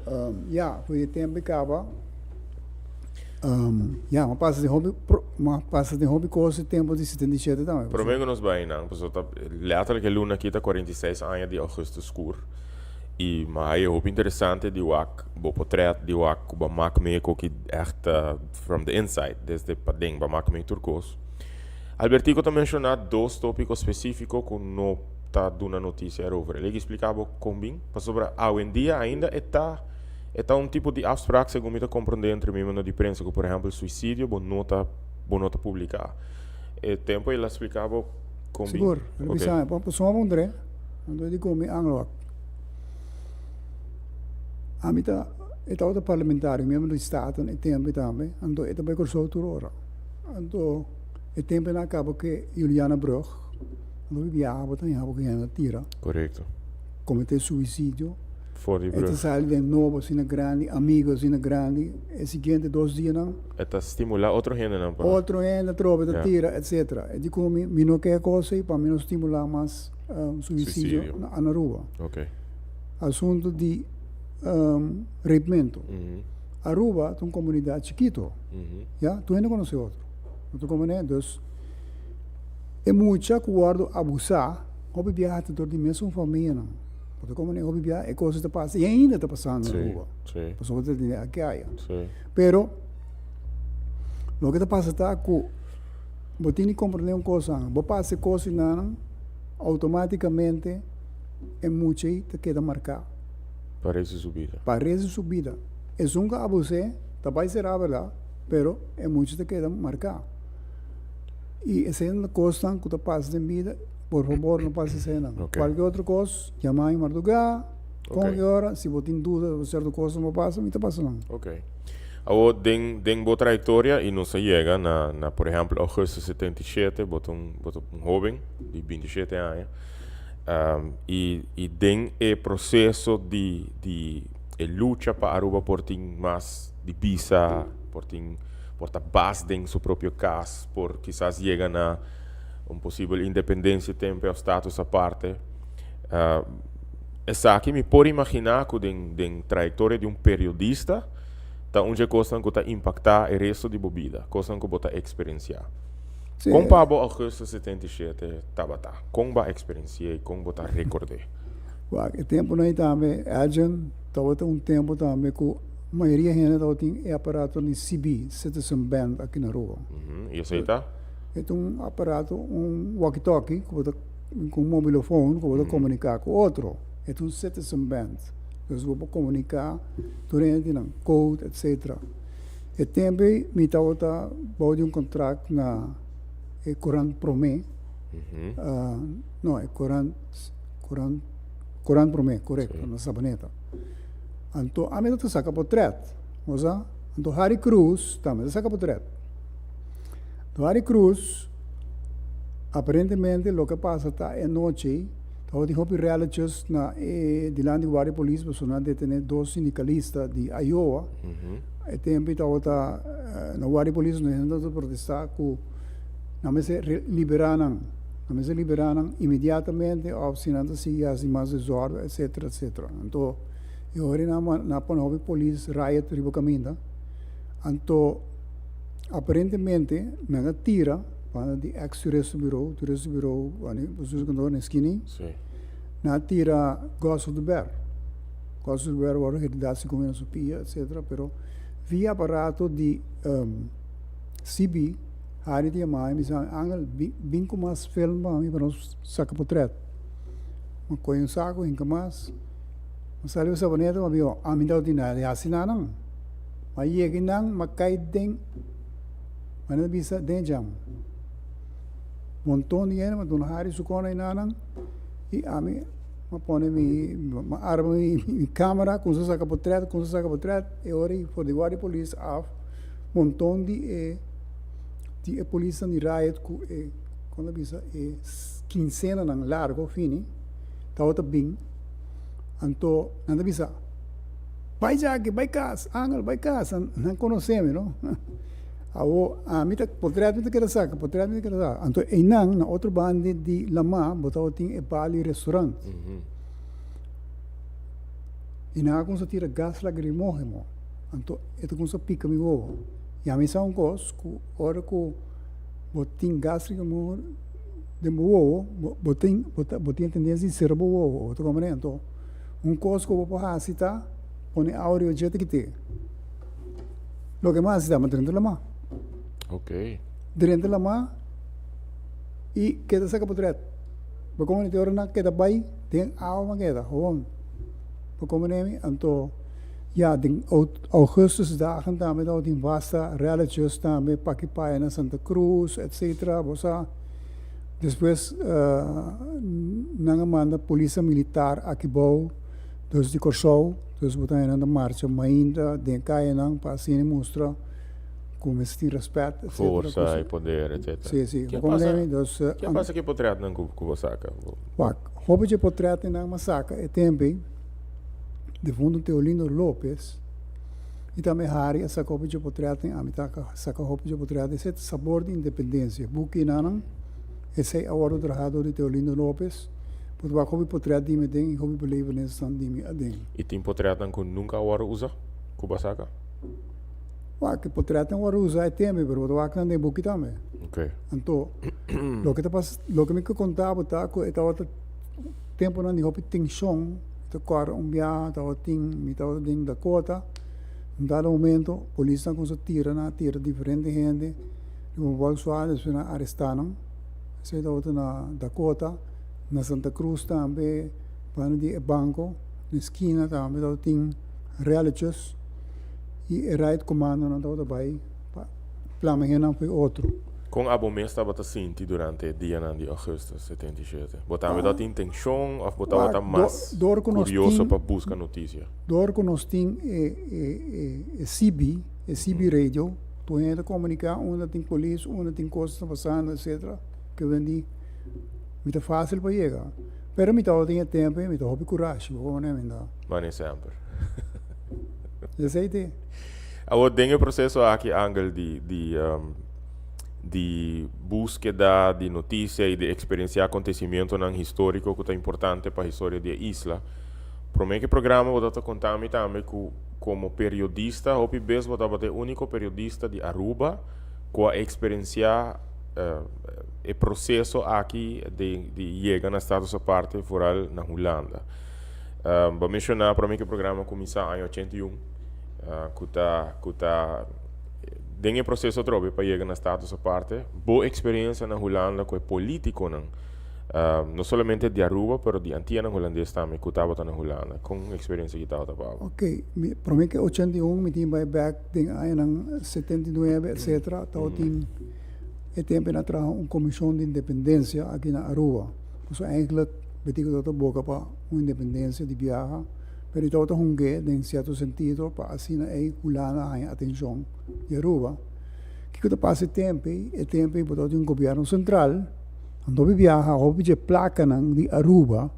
foi o tempo que acaba. Mas passa de hobby coisa tempo de 77 também. Pero mesmo nos vai não, later que luna aqui tá 46 anos de agosto escuro. E mas é muito interessante de wak, bo portret de wak, ba mak me que echt from the inside, desde padeng ba mak me turcos. Albertico também mencionou dois tópicos específicos que não tá dando notícia over. Ele explicava combin, mas sobre hoje em dia ainda está um tipo de afspraak, segundo me compreender entre membros de imprensa, que por exemplo suicídio, bo nota publicar. E tempo ele explicava combin. Seguro, ele sabe, só um André, ando de comi anglo. A mim tá o parlamentário, membro do Estado, no tempo também, ando é também corso turora. Ando é tempo na acaba que Juliana Brug, ando viajava também, abo que ela tira. Correto. Cometeu suicídio. Fora de Brug. Este sai de novo, assim grande, amigos assim grande. E seguinte 2 dias não. Está estimular outro gente não. Outro gente trova, tira, etc. E de como me não quer coisa para me não estimular mais suicídio na Aruba. Ok. Assunto de rapimento. Aruba é uma comunidade chiquita. Tu ainda conhece outro. Outra comunidade, dus, é muito que guardo abusar, hobby viajar dentro de mesmo família. Outra comunidade, hobby viajar, é coisa que passa, e ainda está passando na Aruba. Sim. Pessoas que têm aqui aí. Sim. Pero, o que está passando é que você tem que compreender uma coisa, você passa coisa não, automaticamente, é muito que queda marcado. Parece subida. Parece subida. É um que abusé, também será verdade, pero é muito que queda marcado. E essa é uma coisa que passa em vida, por favor, não passe cena. Okay. Qualquer outra coisa, chama em madrugada, com hora, se você tem dúvida de certa coisa não passa, não está passando. Ok. Agora, tem boa trajetória e não se chega por exemplo, agosto de 77, botou um jovem de 27 anos. E tem o processo de luta para Aruba por ter mais de visa, por ter base em seu próprio caso, por quizás chegar na possível independência, tempo ou status à parte. Essa aqui me pode imaginar que tem trajetória de periodista, tá onde coisa que está impactar o resto de vida, coisa que está experienciar. Como para o agosto de 77 estava como a experiência e como está recordar. O tempo não também, estava tempo também que a maioria gente tem aparato de CB, Citizen Band aqui na rua. E isso aí está? É aparato, walkie-talkie, com um mobilofone, que você comunicar com outro. É Citizen Band. Você pode comunicar durante code, etc. E também me estava de contrato na Coran Promé. Não, é Coran Promé, correto, na Sabaneta. Anto, a mim saca portret. Moça? Anto, Harry Cruz, também saca portret. Do Harry Cruz, aparentemente, o que passa tá é noite, tá o tipo realities na dilante do Guarda Polícia, personal de ter dois sindicalistas de Iowa. E tempo tá outra na Guarda Polícia não é protestar com na mesa liberaram imediatamente assinando se as imagens de etc etc. Então eu ori na panovi police riot ribo caminho. Então aparentemente na tira para de ex-tourist bureau ani vocês quando na skinny na tira Gosto do Bear agora que dá se comendo supia etc. Pero via aparato de CB hari dia mai misal angel binco mas film mami para nos saca portret uma coisa saco em camas masali usa bonito mabio aminda ordinary asinanang mai yeginang makai deng mana bisa denjam montão de gente mas dona hari sukona inanang e ami mapone mi arma mi câmera com saca portret e ori for the Guarda Police af montão de polícia ni riot ku quando bisa quincena nang largo fini tawata bing anto nanda bisa vai cas angel vai cas não conhecemos não awo mita portrait mita kera saca anto einang na outro bande de lama botao ting Bali restaurant ina com sa tira gas lagrimógeno anto ito com sa pica mi ovo e a missão ku ora ku botin gástrico de moo botin tendência de ser boo outro como então cosco po hasita pone audio jet que te lo que mais dá dentro da lama dentro da lama e queda saca portret bo como te orna queda bai tem alma queda hon bo como nemi anto ja, in augustus dagen daarmee dat in vasta realities daarmee Paquipaia na Santa Cruz, etc. Bosa. Después nanga manda polícia militar aqui bom, dus de Corsou, dus botar na marcha ainda de caia nang para assim mostra como se tem respeito, força e poder, etc. Sim. Que passa que portrait nang ku saca? Wak, hope je portrait nang masaka e tempo de fundo Teolino Lopes e também Hari essa cópia de portrait a mitaka essa cópia de portrait esse sabor de independência buki nanang esse award trajado de Teolino Lopes por uma cópia portrait de medem e cópia believe nesse stand de me adem e tem portrait nang nunca award usa kubasaka que portrait não usa é tempo pero o que não buki também então lo que me contava tá que estava tempo não de cópia tensão agora viaje estava estava dentro da Dakota em dado momento a polícia com tira diferente gente um Volkswagen se arrestaram se estava na Dakota na Santa Cruz também para de banco na esquina também estava realities e right comando não estava bem plano foi outro com a bomba estava senti durante o dia de agosto 77. Botava dat in tensão ou botava mais curioso para buscar notícia. Dor que nós tem CB radio, tu ainda comunicar onde tem polícia, onde tem coisas passando, etc. Que vendi muito fácil para chegar. Pero me tava tinha tempo, me tava coragem, como né, ainda. Mas nem sempre. Esse aí. Agora tem o processo aqui angle de búsqueda de notícia e de experienciar acontecimento não histórico que é importante para a história da isla. Para mim que programa vou dar contar me também como periodista, ou bem vou dar o único periodista de Aruba que a experienciar o processo aqui de chegar na Estados parte fora na Holanda. Vou mencionar para mim que o programa começou em 81, que está tem o processo trobe para chegar na Estados parte. Boa experiência na Holanda com político não somente de Aruba, mas de antiga holandês também que estava na Holanda com experiência que estava para. Ok, para mim que 81 me tinha back tem aí na 79 etc. Tava tem tempo na trabalho comissão de independência aqui na Aruba. Então eigenlijk betekent dat boca para independência de viajar pero ito ito hungge, en cierto sentido, pa asina ay hulana ay atención de Aruba. Que ito pasa tempo, e tempo ito yung gobyerno central, ando viaja, o bije placa ng di Aruba,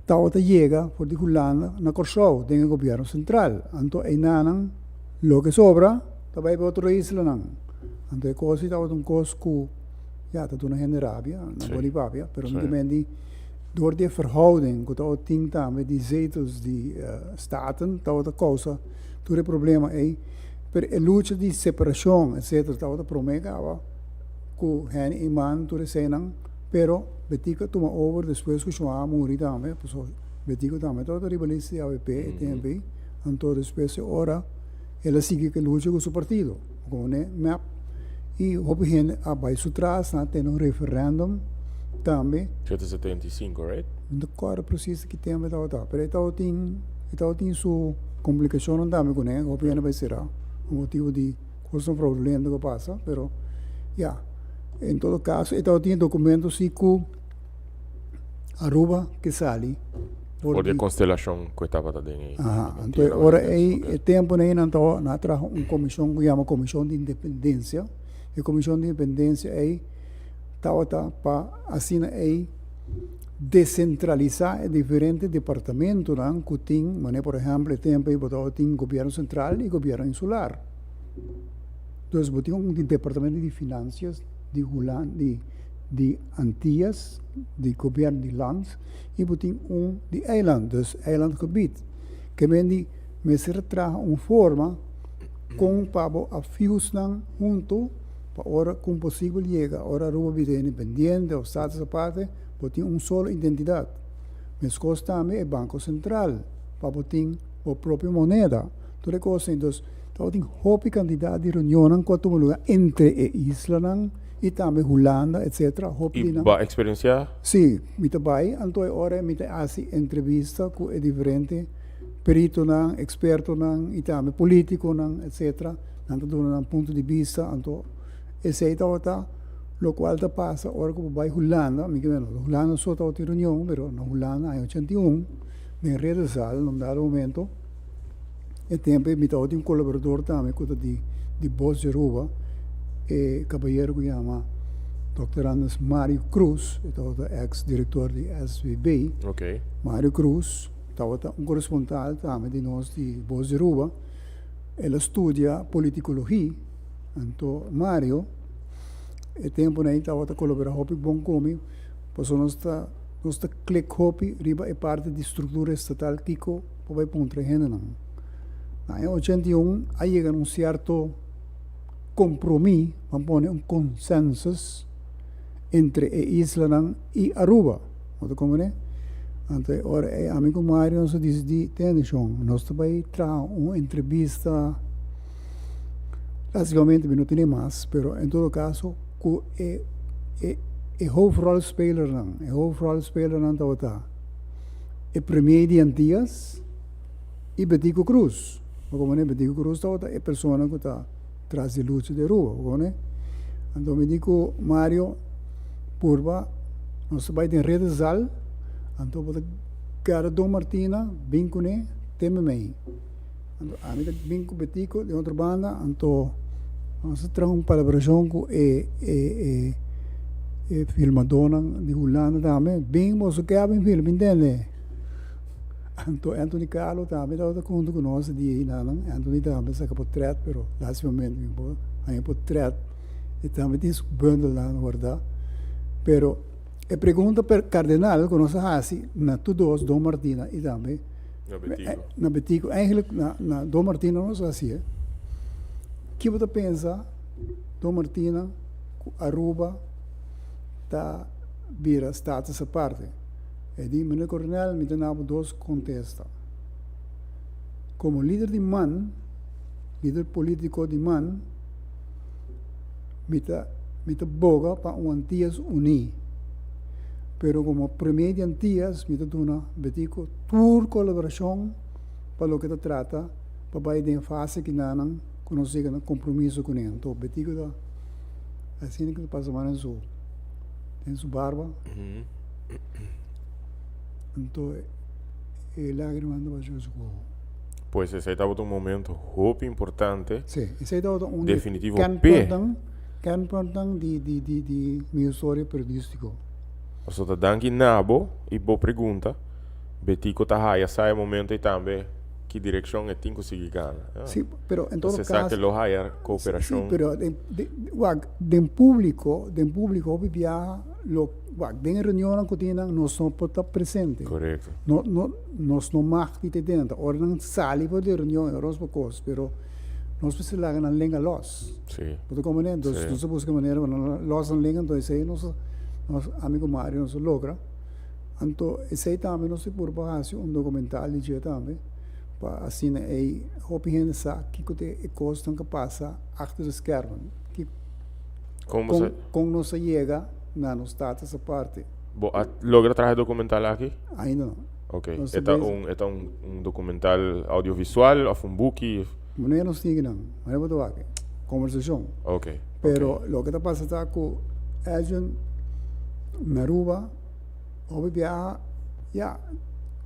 tao ta llega por di hulana na Corsao, den gobyerno central. Anto ay nanang lo que sobra, tabay pa otro isla nang. Anto ay kosi tao tong kosku, ja, dat doen hen Arabia, na Bolivia, pero niet door die verhouding, dat ting met die zetels, die staten, dat de causa, door het probleem is, per el lucha di separación, etc., dat de promega, ku hen iman, door de senang, pero betika toma over, después que João muri dame, pues betika dame, dat de rivalisti AWP, TNP, anto después ora, ela sigue que lucha con su partido, con map. E op hen bij Sutras na ten een referendum também. 175, right? Não corre precies que tem met dat. Maar het tem sua complicação também com ele. Op hen vai ser motivo de coisa fraudulenta que passa, pero ja, em todo caso, het tem documentos que Aruba que sali. Por de constelação que estava da dentro. Então agora é tempo nem então na traga comissão que chama Comissão de Independência. A Comissão de Independência é para assim descentralizar diferentes departamentos que tem, por exemplo, tem governo central e governo insular. Então, tem um departamento de finanças de Antillas, de governo de lands, e tem de eiland, dus eilandgebied. Que men se retraga uma forma com para afusar junto para ora com possível chega, ora Aruba vida independente ou status à parte, tem uma só identidade. Mas costa também é Banco Central, para ter a própria moneda. Toda coisa, então, tem hope quantidade de reuniões em quanto lugar entre a isla e também Holanda, etc. E a experiência? Sim, muito bem. Então, agora, muito assim, entrevista com diferentes peritos, expertos, e também políticos, etc. Então, um ponto de vista, então, esse é o qual passa, agora que vai Holanda, Holanda só está em reunião, mas na Holanda, em 81, em rede sal, num dado momento, e tempo, tem um colaborador também, de Voz de Aruba, e caballeiro que chama Dr. Anders Mário Cruz, ex-diretor de SVB. Okay. Mário Cruz, um correspondente também de nós de Voz de Aruba. Ele estuda politicologia. Então, Mário, e tempo aí estava colaborando com bom comigo, pois nós click hopi riba é parte da estrutura estatal Kiko para ponto gente não. Em 81 aí chega um certo compromisso, vamos pôr consenso entre a isla e Aruba, ou como é? Então, ora é amigo Mário nós diz de atenção, nós também traz uma entrevista. Basicamente, não tem mais, mas em todo caso, é hoofdrolspeler não. É hoofdrolspeler não está. É primeiro de Antillas e Betico Cruz. Como é Betico Cruz está é pessoa que está atrás de luta de rua, como é? Então me digo Mário, porba, nós vai ter rede zal, então para cara Dom Martina, bem com ele, teme mei. A mim bem com Betico de outra banda, então nós temos uma colaboração com filmadora de Holanda também, bem moço que abre filme, entende? Então Anthony Carlo também estava conto com nós de aí, não? Anthony também saca portrait, pero lastimamente aí portrait e também tem esse bundle lá na verdade, pero a pergunta per cardenal que nós fazemos na todos Dom Martina e também na Betico, eigenlijk na Dom Martina nós fazia. Que você pensa, Dom Martina, Aruba, está vira status à parte. E di, meneer Coronel, me tenho dois contestos. Como líder de MAN, líder político de MAN, me te boga para um Antillas unir. Pero como primeiro de Antillas, me te dona, betico, tour colaboração para o que te trata, para ir em fase que não consiga um compromisso com ele. Então, betico, assim que passa mais tem sua barba. Então, e lágrimas não vai chorar. Pois esse estava um momento muito importante. Sim, esse é um Definitivo P. Can portang di minha história periodístico. Você está dando nabo e boa pergunta. Betico tá raia sai momento e também que direção é tem conseguir ganhar. Sim, pero em todo Você caso. sabe que lo haya cooperação. Sim, pero den público obvia lo den reunião que tinha nós não pode estar presente. Correto. Nós não marca de dentro. Ora não sali para de reunião, nós poucos, pero nós precisamos lá na lenga los. Sim. Porque como né, nós busca maneira los na lenga, então aí nós amigo Mário nós logra. Então esse também nós por base documental de também. Assim, é opinião sa que é coisa que passa atrás do schermo. Que com nós chega na nos status essa parte. Logra trazer documental aqui? Ainda não. Ok. É um documental audiovisual ou um book? Não é nos tinha não. Mas é boa aqui. Conversação. Ok. Pero lo que está passando com agent na Aruba, obvia, ja.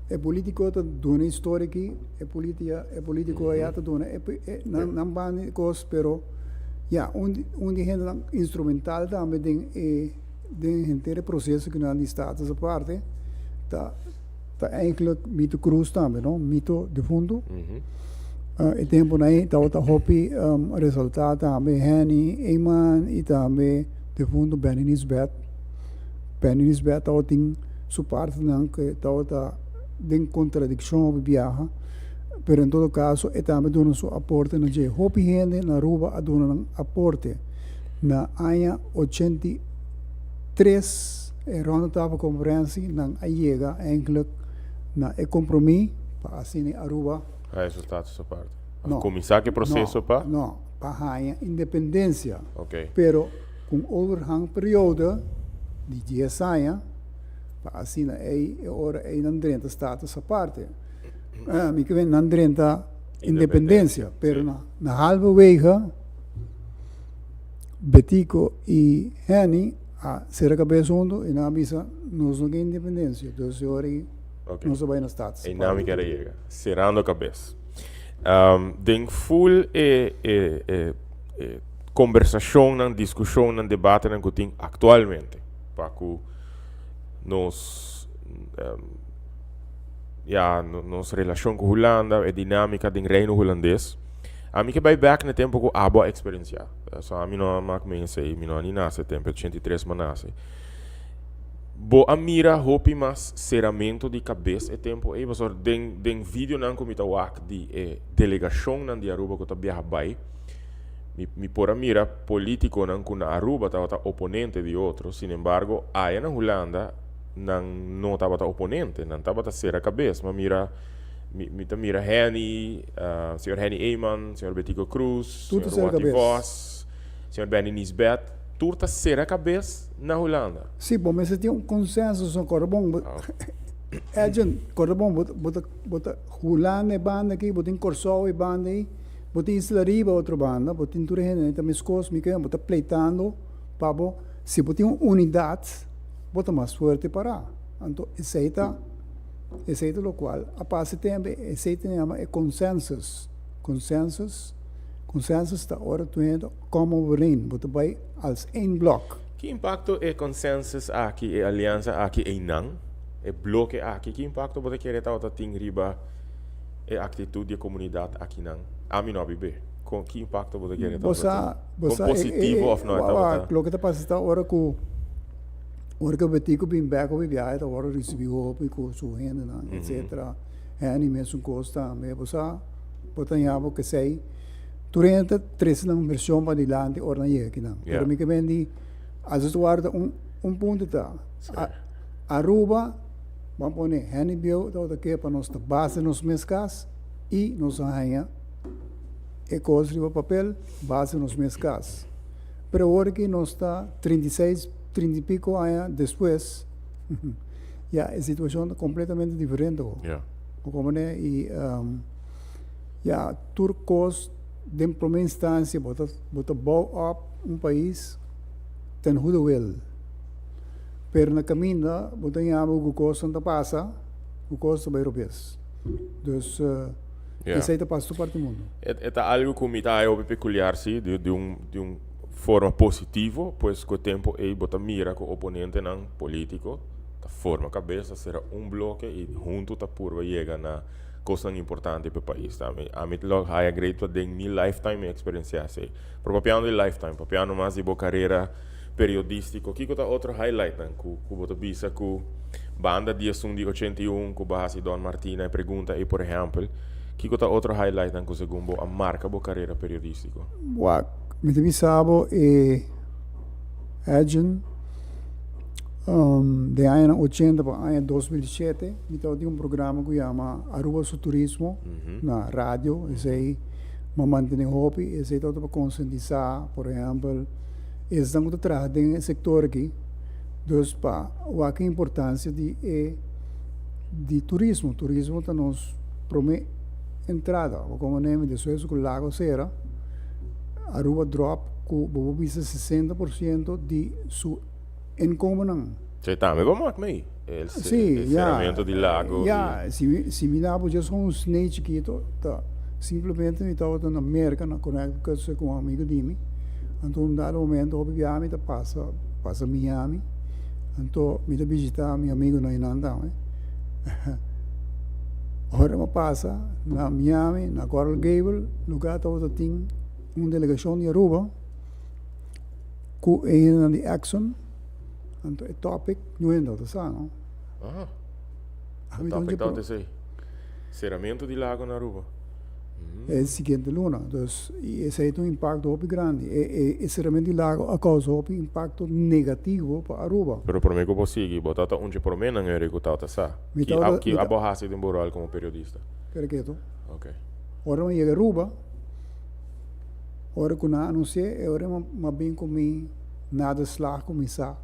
É político tá dona história aqui, é político aí tá dona, não bane coisas, pero ja, onde gente instrumental também tem inteiro processo que não está essa parte, tá eigenlijk mito cruz também, não, mito de fundo. E tempo aí tá hopi resultado também Henny, Eyman e também de fundo Benin's Bet tá tem sua parte não que tá de contradição viaja, pero em todo caso é também dando seu aporte na je. Hopi gente na Aruba a dando aporte na ano 83 ronda tava conferência na chega eigenlijk na compromisso para assim Aruba. Isso está essa parte. Não. Começar que processo para? Não, para a independência. Ok. Pero com overhang período de 10 anos assim é hora é não drenta status essa parte me que vem não drenta independência pero na halverwege Betico e Henny a ser cabeça e na missa nós não tem independência então se hora nós vai na status e não me quer chegar cerrando a cabeça den full conversação discussão debate que tem atualmente para que nos relação com a Holanda, a dinâmica do reino holandês. A mim que vai back no tempo que a boa experiência. Só a mim não maak mense, mim não nasce tempo 83 manase. Bo a mira hopi mas seramento de cabeça e tempo e você den vídeo não como wak de delegação nan de Aruba que tá viaja vai. Mi por a mira político não com Aruba tá oponente de outro, sin embargo, aí na Holanda não estava oponente, não estava ser a cabeça, mas mira Henny, senhor Henny Eyman, senhor Betico Cruz, senhor Wati Vos, senhor Benin's Bet, tudo ser a cabeça na Holanda. Sim, bom, mas tem consenso sobre Corbon. É gente, Corbon, bota Holanda e banda aqui, bota em Corsol e banda aí, bota em Isla Riba outra banda, bota em Turene, também escos, me quer, bota pleitando, pabo, se bota em unidade bota mais forte para. Então, aceita o qual, a passe tempo, aceita é consensus. Consensus está hora tuendo como verin, bota vai als bloco. Que impacto é consensus aqui, é aliança aqui em não? É bloco aqui, que impacto você quer estar tem riba é atitude da comunidade aqui não? A mim não bebê. Com que impacto você quer estar? Positivo ou não? Lo que está passando hora com ora que Betico bem back ou viaja, agora recebeu com sua renda, etc. É mesmo custa, mas você botanhava que sei, tu renta 3 na versão para dilante ora na aqui não. Pero me que vendi, às vezes guarda ponto tá. Aruba, vamos pôr Henny bio, tá que para nós base nos mescas e nos arranha e coisa de papel base nos mescas. Pero agora que nós está 36 30 e pico anos depois, já a situação é completamente diferente. Como né, e já turcos de primeira instância bota bow up país tem hudo well. Pero na caminho bota em algo que coisa não passa, o custo vai europeus. Dus, esse aí está para parte do mundo. É algo que me está peculiar, sim, de um forma positiva, pois com o tempo aí bota mira com o oponente não político, da forma cabeça será bloco e junto tá purva chega na coisa importante para o país. A mim logo há great para den mi lifetime experiência sei. Para papiano de lifetime, papiano mais de boa carreira periodístico. Que tá outro highlight né, que bota bisa que banda de de 81 que base Don Martina e pergunta e por exemplo, que tá outro highlight né, que segundo a marca boa carreira periodístico. Me devi sabo e agent de ano 80 para ano 2007 mi tava um programa que chama Aruba su Turismo na rádio esse aí me mantém hobby esse aí todo para conscientizar por exemplo esse não que traz dentro do setor aqui dos pa o que importância de turismo tá nos promete entrada como nome de Suécia com Lago Serra Aruba drop com bobo bisa 60% de su income não. Cioè, tá, mas vamos aqui, il serramento di lago. Se me dá já só snake chiquito, tá. Simplesmente me estava na América, na conexão com um amigo de mim. Então, um dado momento, eu Miami, tá passa Miami. Então, me dá visitar meu amigo na Inanda, Agora me passa na Miami, na Coral Gable, lugar todo tem uma delegação de Aruba, com a de Exxon, então é topic, não é nada, sabe? O topic da sei. Serramento de lago na Aruba. É o seguinte, Luna, então, esse aí tem um impacto muito grande. E serramento de lago a causa um impacto negativo para Aruba. Pero por me que consigo, botar onde por me não é recutado, sabe? Que a borracha de moral como periodista. Perfeito. Ok. Ora eu chego a Aruba, ora que eu anunciei, ora eu bem comi nada slag começar.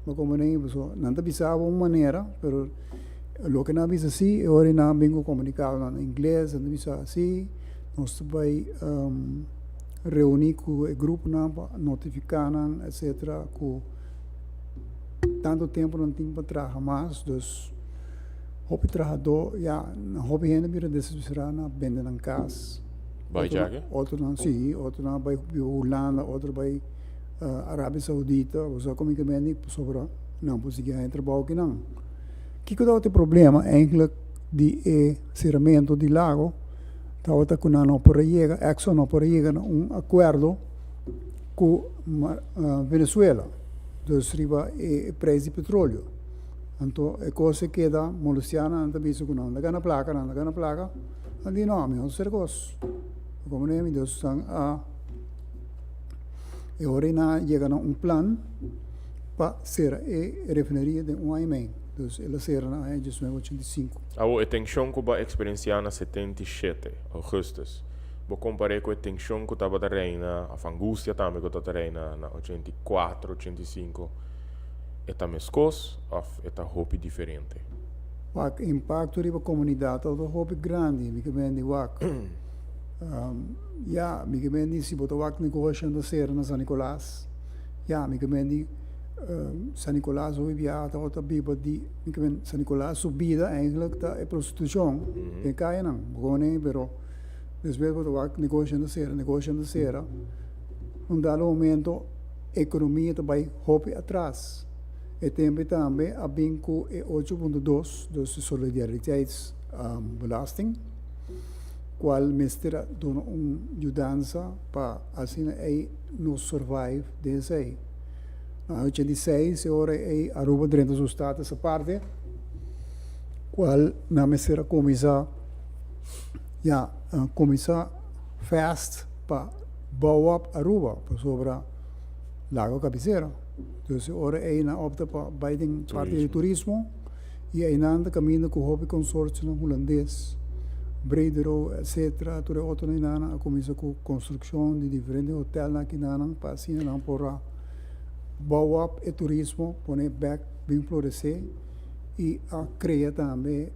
Mas como não pensava uma maneira, pero lo que não avisa assim, ora não vengo comunicado em inglês, não avisa assim, nós vai reunir com o grupo, notificar, etc. Com tanto tempo não tem para trabalhar mais, dos hobby trabalhador, hobby ainda vira desesperar na venda na casa. Vai já que? Outro não, sim, outro não vai para Holanda, outro vai Arábia Saudita, você como que me sobre não conseguia trabalhar aqui não. Que dá outro problema é de serramento de lago, estava com não para chegar, Exxon não para chegar acordo com Venezuela, dos riba preço de petróleo. Então é coisa que dá Moluciana não bisa com não na placa, ali não, meu sergos. Como nem me Deus sang e ora chega um plano para ser a refinaria de AIMEN. Então, ela será em 1985. A extensão que eu experienciei na 77, agosto. Vou comparar com a extensão que estava da reina, a Angústia também que estava reina na 84, 85. É também escos ou é roupa diferente? O impacto da comunidade é roupa grande, me comendo me comendo se botar o negócio da serra na São Nicolás. Me comendo São Nicolás hoje viaja outra biba de São Nicolás subida eigenlijk é prostituição tem caia não bom pero después botar o negócio da serra dado momento a economia também roupa atrás e também a binco é 8.2 dos solidariteitsbelasting qual mestra dona ajudança para assim aí nos survive desse aí. Na 86 ora aí Aruba dentro do estado essa parte qual na mestra começar fast para boa Aruba para sobre Lago Cabeceira. Então ora aí na opta para Biden parte de turismo e aí anda caminho com o hobby consórcio holandês Bredero, etc. Tudo outro nana começa com construção de diferentes hotéis aqui nana para assim não por boa e turismo pone back bem florescer e a criar também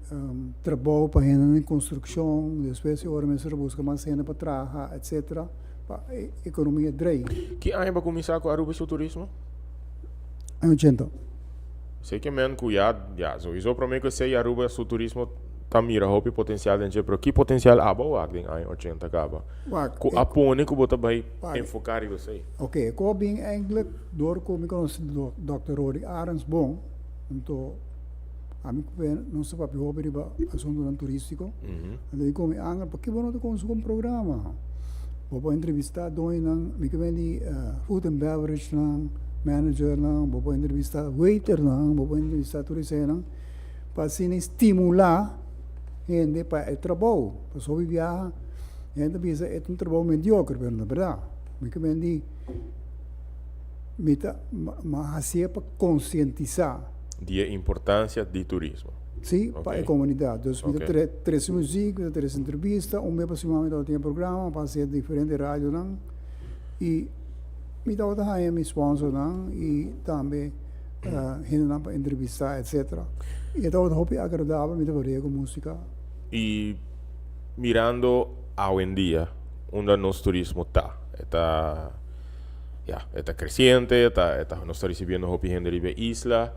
trabalho para em construção depois se ora mesmo busca mais cena para trabalhar etc. para a economia drei. Que ano vai começar com Aruba o turismo? Em 80. Sei que men cuidado, ja, sowieso para mim que sei Aruba su turismo tamira hopi potencial dentro, pero que potencial aba o agden ai 80 acaba. Wak, Ku apone ku bota bai Wak. enfocar isso aí. Oké, ik hoop eigenlijk door kom ik ons Dr. Rory Arends Bong, então a mim não se papi hobi riba assunto dan turístico. Então eu come anga porque bom não com um programa. Vou entrevistar dois nang, me que vem food and beverage nang, manager nang, vou entrevistar waiter nang, vou entrevistar turista nang, para se estimular gente para o trabalho, para sob viajar. Gente pensa é trabalho mediocre, na verdade. Me que vem mas é para conscientizar. Die importância de turismo. Sim, para a comunidade. Então, Okay. três músicas, três entrevistas, aproximadamente tem programa, para ser diferente rádio, não? E me dá outra raia, me sponsor, não? E também, gente para entrevistar, etc. E então, eu hope agradável, me dá com música. E mirando hoy en día, onde nosso turismo está creciente, nós está recebendo hopi gente de isla.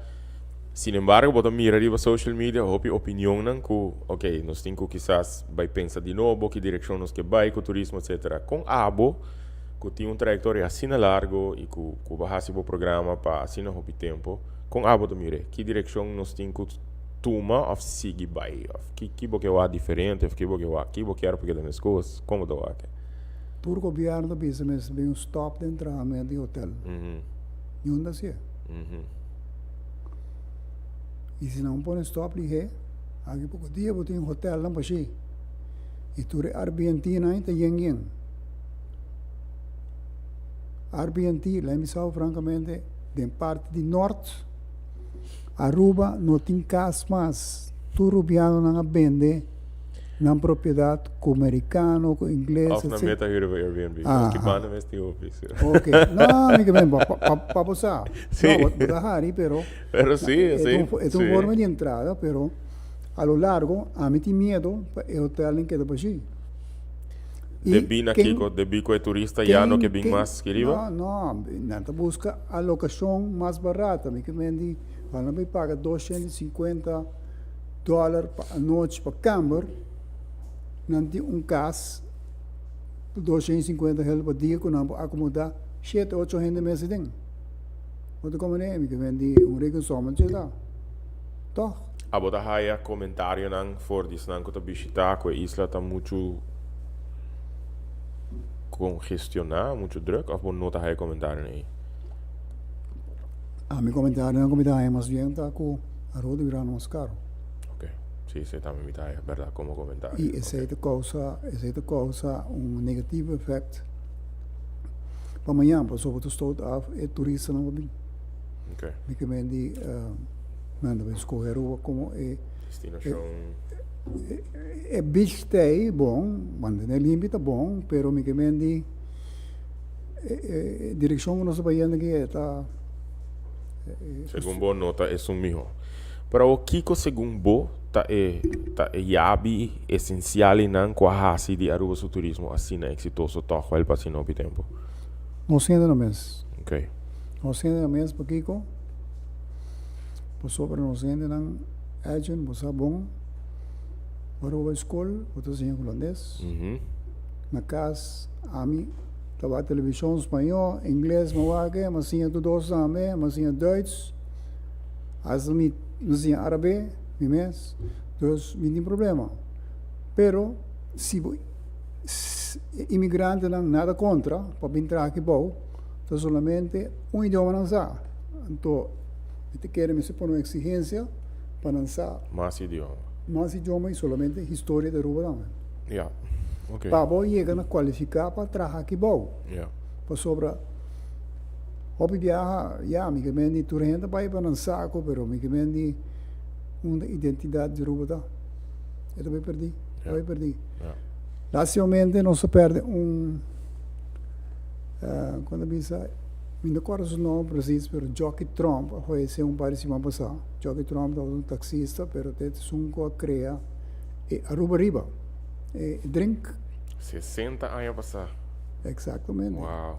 Sin embargo, bota mira riba social media, hopi opinião nan ku, ok, nós temos quizás vai pensar de novo que direção nós que vai com turismo, etc. Com abo, que tem trajetória assim largo e que bahasi o programa para assim hopi tempo, com abo do mire, que direção nós temos tuma of sigi vai, of que boque é diferente, que boque era porque das coisas, como do aqui. Por governo da bisa, mas bem um stop de entrada de hotel. E onde assim? E se não põe stop ali, aqui pouco dia eu tenho hotel lá para si. E tu é Airbnb não está yang. Airbnb, lá me salvo francamente, de parte de norte, Aruba não tem casa mais. Tu rubiano não vende na propriedade com americano, com inglês, Of na meta hier bij Airbnb, que banda mas tem office. Ok, não, amigo bem, para passar. Sim. Não, vou dar pero Pero sí, é sí. uma forma de entrada, pero a lo largo, a mim tem medo, é hotel em que depois ir. De bin aqui, de bico é turista já no que bin mais querido. Não, nada busca a locação mais barata, me que vende, quando me paga $250 a noite para Camber, não tem casa, $250 por dia, que não acomodar 7, 8 gente meses tem. Outra como é, me que vende rego soma de lá. Toch? A bota haya comentário nang for dis nang kota visitar com a isla tá muito congestionar, muito druk, of nota haya comentário aí. A mi comentário não comentário, mas bem tá com a roda virando mais caro. Ok, sim, você tá me imitar, é verdade, como comentário. E essa causa negativo efeito. Para amanhã, pessoal, tu estou é turista não vai. Ok, Me que vende, manda vai escolher como é. destinação. É beach stay bom, manter limpo tá bom, pero me que vende direção que nós vamos aqui está. Según bo nota é um mijo. Para o Kiko según bo tá yabi essencial nan quasi de Aruba su turismo assim é exitoso toco el pasino pi tempo. Nós sendo no mês. Ok. Nós sendo no mês para Kiko. Passou para nós sendo nan agent, você bom. Para a escola, você senhor holandês. Na casa, a mim estava a televisão espanhol, inglês, mas tinha tudo também, mas tinha Duits, as me tinha árabe, mês, então não tem problema. Pero se imigrante não nada contra, para entrar aqui bom, então somente idioma não sabe. Então, te querem se pôr uma exigência para não saber mais idioma e somente história de Aruba também. Yeah. Okay. Para bom chegar a qualificar para trabalhar aqui bom. Yeah. Para sobra hobby viaja, me que mendi tu renda para ir para um saco, pero me que mendi uma identidade de Aruba. Eu também perdi. Lacialmente não se perde quando pensa, me recordo o nome preciso, pero Jockey Trump, foi ser parecido passar. Jockey Trump é taxista, pero tem a criar Aruba riba. Drink. 60 anos passar. Exatamente. Wow.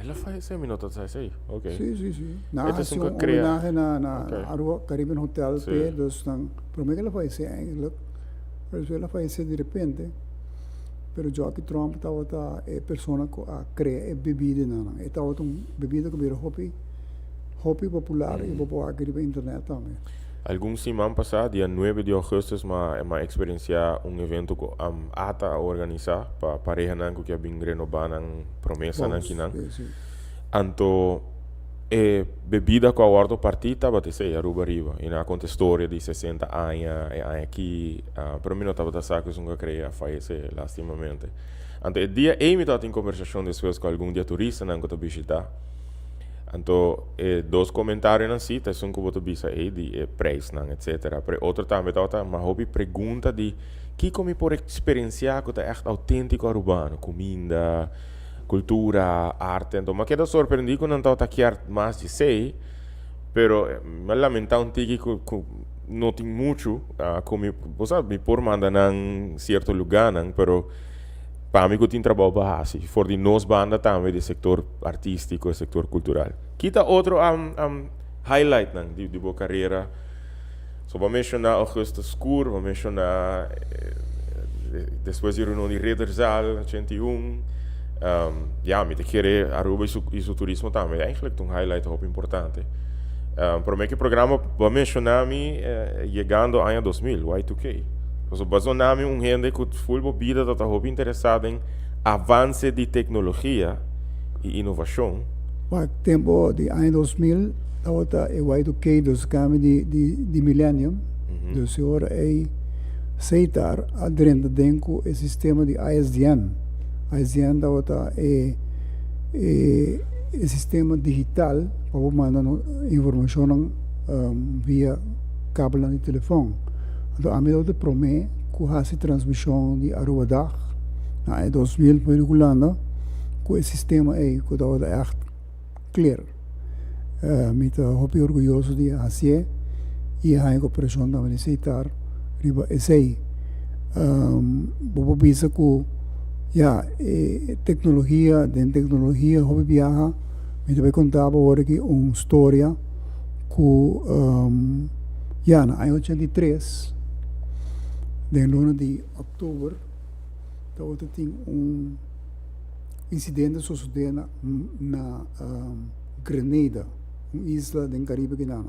Ela faz 6 minutos, sai. Ok. Sim. Na Ito assim, sung um kakrea. homenagem na Okay. Aruba Caribbean Hotel, Sim. pe, dos nang, pero may ela faz eigenlijk, pero ela faz de repente, pero jo que Trump tava ta é persona ko a crea é bebida na, é tava um bebida que vira hobby popular e popular aqui na internet também. Algum semana passado, dia 9 de agosto, ma experienciar evento que ata a organizar para pareja nanco que abing renovar ang promessa Bom, nanki nang. sim. Anto bebida com a ordo partita bate sei a ruba riva e na conta storia di 60 anni e aqui per me notava da saco sunga crea fallece lastimamente. Anto e dia e mi tot in conversazione después con algún dia turista nanco to visita. Anto dos comentários na sita são que boto bisa di preço nan etc. Pre outro também tota ma hobby pergunta di que come por experienciar que tá echt autêntico urbano, comida, cultura, arte, então, mas queda surpreendido quando não está aqui mais de sei, pero me lamenta um tiki que não tem muito, como você me por mandar em certo lugar, pero para mim que tem trabalho base, for de nós banda também do setor artístico, setor cultural. Kita outro highlight de boa carreira. So vamos mencionar Augusto Skur, vamos mencionar depois de reunião de Ridderzal, 81. Me te querer Aruba e seu turismo também. Eigenlijk um highlight hoop importante. Para mim que o programa vai mencionar chegando ao ano 2000, Y2K. Então, basicamente gente que full bebida está hoop interessado em avanço de tecnologia e inovação. Mas tempo de ano 2000, estava o Y2K dos caminhos de Millennium, do senhor é aceitar a dentro do sistema de ISDN. ISDN estava o sistema digital para mandar informação via cabo de telefone. Então, a melhor promete que a transmissão de Aruba Dag na 2000 para Holanda, com esse sistema aí que estava echt clear. Me estou muito orgulhoso de fazer e a cooperação também aceitar riba esse vou pensar que tecnologia hobby viaja me deve contar agora aqui uma história que na ano 83 de luna de outubro tinha incidente sucedeu na Grenada, uma isla do Caribe que não.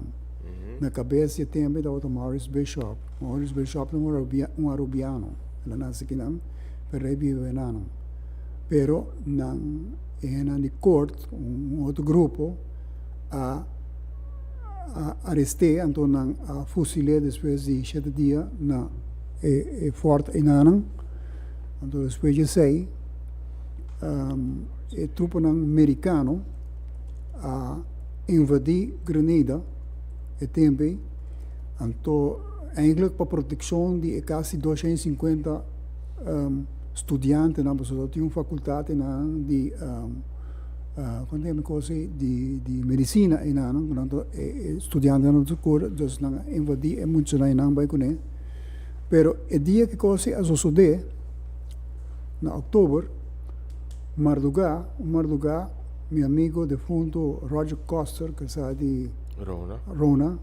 Na cabeça também da Maurice Bishop. Maurice Bishop é um arubiano. Ele nasce aqui não, pero ele vive não. Pero na corte outro grupo arrestei, então a fusilei depois de 7 dias na forte Inanang. Então depois de 6 e trupa americano a invadir Grenada e também então eigenlijk para proteção de quase 250 estudantes na pessoa tinha uma faculdade de quando é coisa de medicina e não quando estudantes não secura dus na invadir é muito na não vai com pero o dia que coisa a suceder na outubro Marduga, meu amigo defunto Roger Coster, que sai de Rona,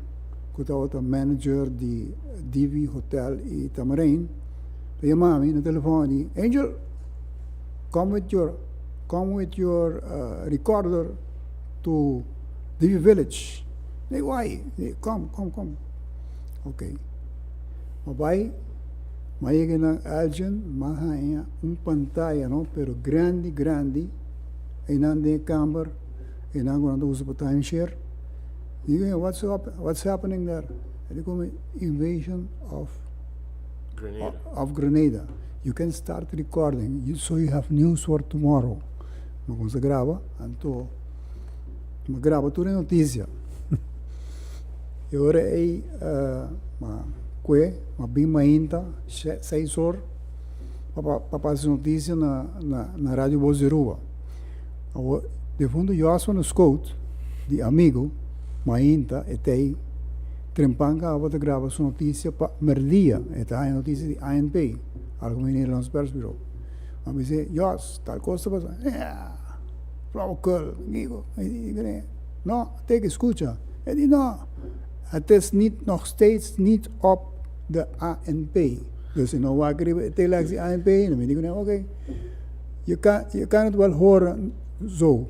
que estava manager de Divi Hotel e Tamarain, chamou-me no telefone, Angel, come with your recorder to Divi Village. Why? Come. Okay. Vai. Mas na alguém mahaya pantalla no pero grande e não de câmera e não quando usa para timeshare what's happening there ele como invasion of Grenada you can start recording so you have news for tomorrow mas você grava então grava tudo notícia e ora aí ma bem mainta 6 horas para passar notícia na rádio Bozerua. De fundo eu acho no scout de amigo mainta etei trempanga a botar grava sua notícia para merdia eta a notícia de ANP algo Nederlands persbureau. Maar we zeggen, ja, tal coisa passa. flauwekul. Digo, no, tegen escucha. Hij die no, het is niet, nog steeds niet op de ANP. Dus in een wakker, telex die ANP, dan weet ik, oké. Je kan het wel horen zo.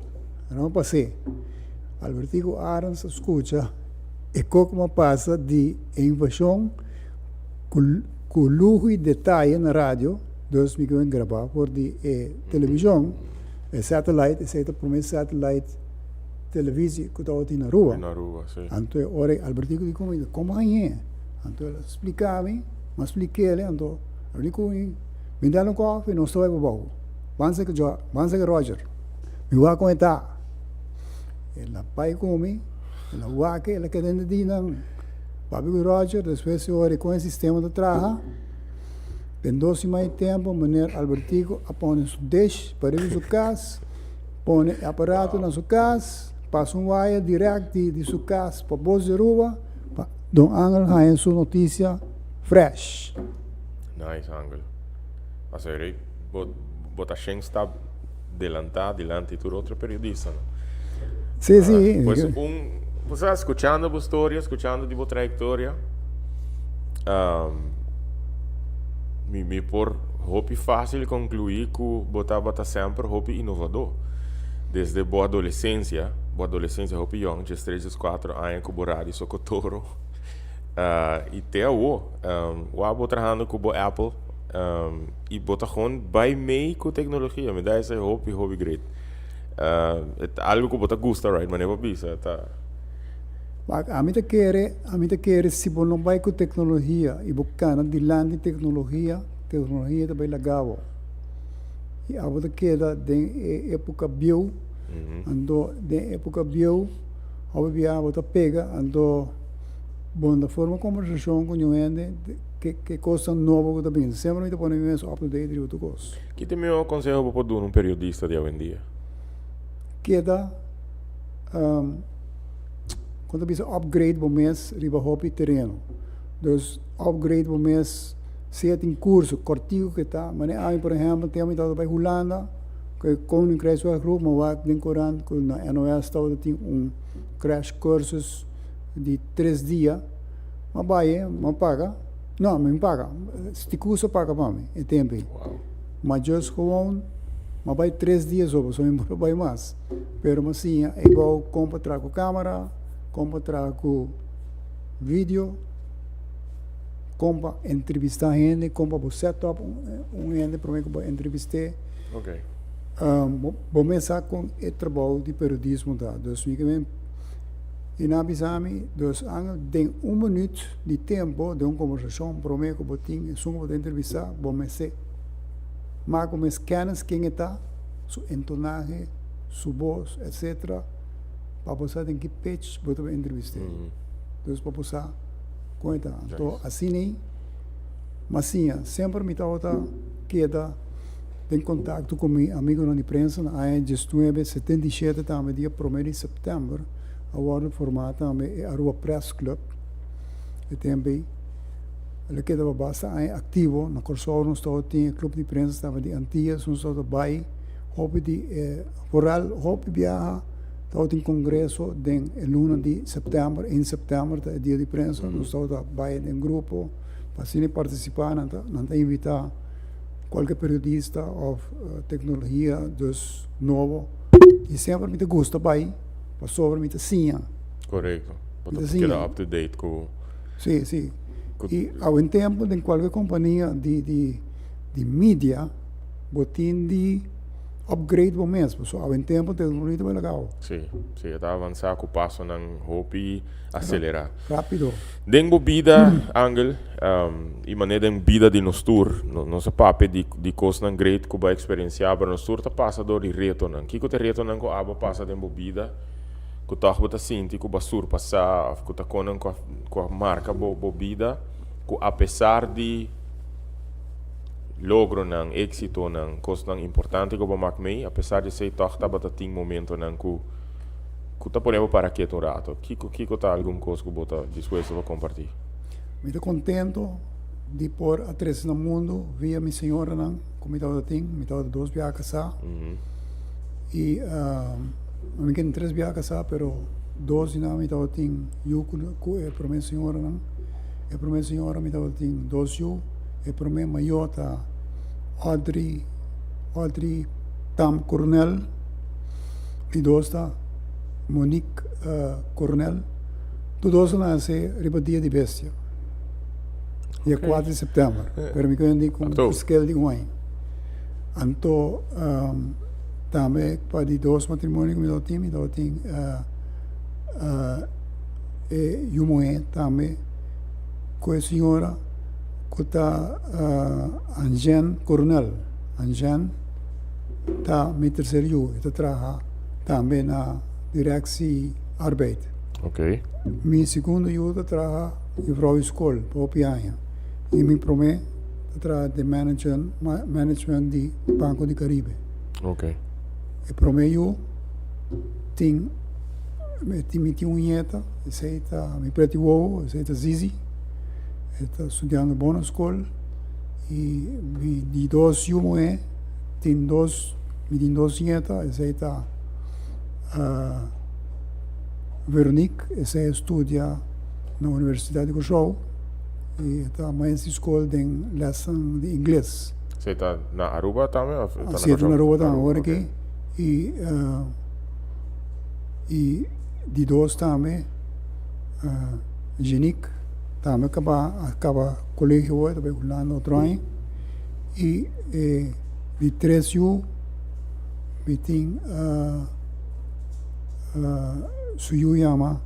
Não passei. Albertico Arens escucha. E como passa de invasão com luxo e detalhe na rádio. Dus me kunnen gravar por de televisão. E satellite, etc. Por mim satellite televisão que estava na rua. Na rua, sim. Então, ora, Albertico diz como é? Então, ele explicava, mas expliquei ele, então, eu digo, me dá um café, não estou aí para baixo. Vansa que Roger. Me vai comentar. Ela pai come, ela wake, ela quer dentro de não. Papi com Roger, depois se ora com o sistema de trabalho. Pendou-se mais tempo, maneira Albertico, põe seu deixe, para ir sua casa, põe aparato na sua casa, passa wire direto de sua casa para bolsa de rua, Dom Angel tem sua notícia fresh. Nice, Angel. Mas eu bota gente está delante de todo outro periodista, não? Sim, sim. Pues você está escutando a história, escutando de sua trajetória, me por hope fácil concluir que bota sempre hope inovador. Desde boa adolescência, hope young, de 3 a 4 anos com o rádio Socotoro, e até o trabalhando com a Apple, e bota gewoon bij mee com tecnologia, me dá esse hobby great. Algo que bota gosta, right? Mas não é bisa, tá. A mim te quer se bom não vai com tecnologia e buscar de land de tecnologia também legal. E a outra queda de época bio, ando de época bio, a outra pega, ando bom da forma conversação com o ende que coisa nova que também sempre me põe mesmo up to date de outra coisa. Que tem meu conselho para um periodista de hoje em dia? Queda quando bisa upgrade bom mês riba hobby terreno. Dus upgrade bom mês zet em curso cortigo que tá, mas aí por exemplo tem uma para Holanda que com um crash group mas vai den Coran com na NOS estava tem crash cursos de 3 dias, mas vai, mas paga. Não, me paga. Este curso paga para mim, é tempo. Mas just gewoon, mas vai 3 dias ou só me vai mais. Pero mas sim, é igual compra trago câmera, compra trago vídeo, compra entrevistar gente, compra o setup, gente para mim que vai entrevistar. Ok. Vou começar com o trabalho de periodismo da. Dus e na bisami, dus tem 1 minuto de tempo de uma conversação para mim que vou ter, vou entrevistar, vou me ser. Mas como escanas quem está, sua entonagem, sua voz, etc. Para você tem que pitch, vou te entrevistar. Dus para você conta. Então assim nem, mas sim, sempre me está queda em contato com meu amigo na imprensa, em 1977 também dia 1 de setembro. Agora formato também a Rua Press Club. E também ele queda basta ativo na Corsol, nós tinha clube de imprensa também de Antillas, nós vai hobby de foral hobby viaja, tem congresso em luna de setembro, em setembro é dia de imprensa, nós vai em grupo para se participar, não invitar qualquer periodista ou tecnologia dos novo e sempre me gosta vai para sobre me sim. Correto. Para ficar up to date com. Sim, sim. E ao tempo de qualquer companhia de mídia, botin de upgrade bom mesmo. So ao tempo de tecnologia é legal. Sim, está avançar com o passo não hope acelerar. Rápido. Dengo vida, Angel, e maneira de vida de nos tour, nosso papel de coisa não great que vai experienciar para nos tour tá passa do reto não. Que o reto não com aba passa dengo vida. Que tá bota sinti que basur passar, que tá com a marca vida, que apesar de logro não êxito não coisa não importante que eu marco mei, apesar de ser tá bota tem momento não que tá podemos para aqui um rato. Que tá algum coisa que bota disposto a compartilhar. Me tô contento de pôr a três no mundo via minha senhora não, como me tava tem, me tava 2 viagens casar. Y me quedan 3 viajes casar, pero 2 y nada me estaba tin yo que promesa señora nan. E promesa señora me estaba tin 2 yo, e promesa mayor ta Audrey Tam Coronel, y 2 ta Monique Coronel. Tu 2 nasce ribadia di bestia. Dia 4 de setembro. Pero me quedan di com esquel di wine. Anto também para de 2 matrimônios que me dá tem e eu moe também com a senhora que tá Anjan Coronel Anjan tá me terceiro eu trabalha também na direção arbeid. Ok. Meu segundo eu trabalha em vrouw escola para pianha e me promete trabalha de management de Banco de Caribe. Ok. E promeio tem uma nieta, essa tá me preti uovo, essa tá Zizi, está estudando boa escola e de 2 eu tem 2 nietas, essa tá Veronique, essa estuda na Universidade de Cocó e está mais escola de lição de inglês. Você está na Aruba também? Sim, estou na Aruba também, agora aqui. E de 2 também, Genic, também acaba colégio hoje, também colando outro ano. E de 3 eu tem Suyu Yama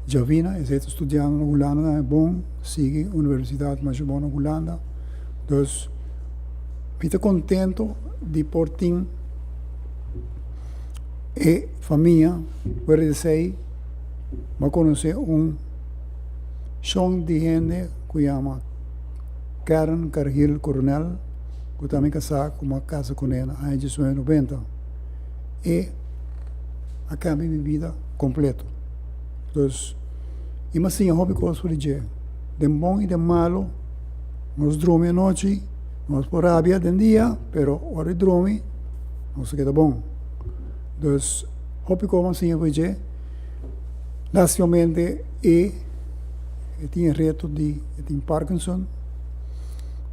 Javina, está estudando na Holanda, é bom, sigue a universidade mais boa na Holanda. Então, estou contente de portim e família, por dizer, me conhece chão de gente que chama Karen Cargill Coronel, que também casou com uma casa com ela em 1990. E acabei minha vida completa. Então, e mas sim, hobby coisa por dizer, de bom e de malo, nós dormimos à noite, nós por rabia de dia, pero hora de dormir, nós queda bom. Então, hobby como assim eu vou dizer, nacionalmente tinha reto de Parkinson.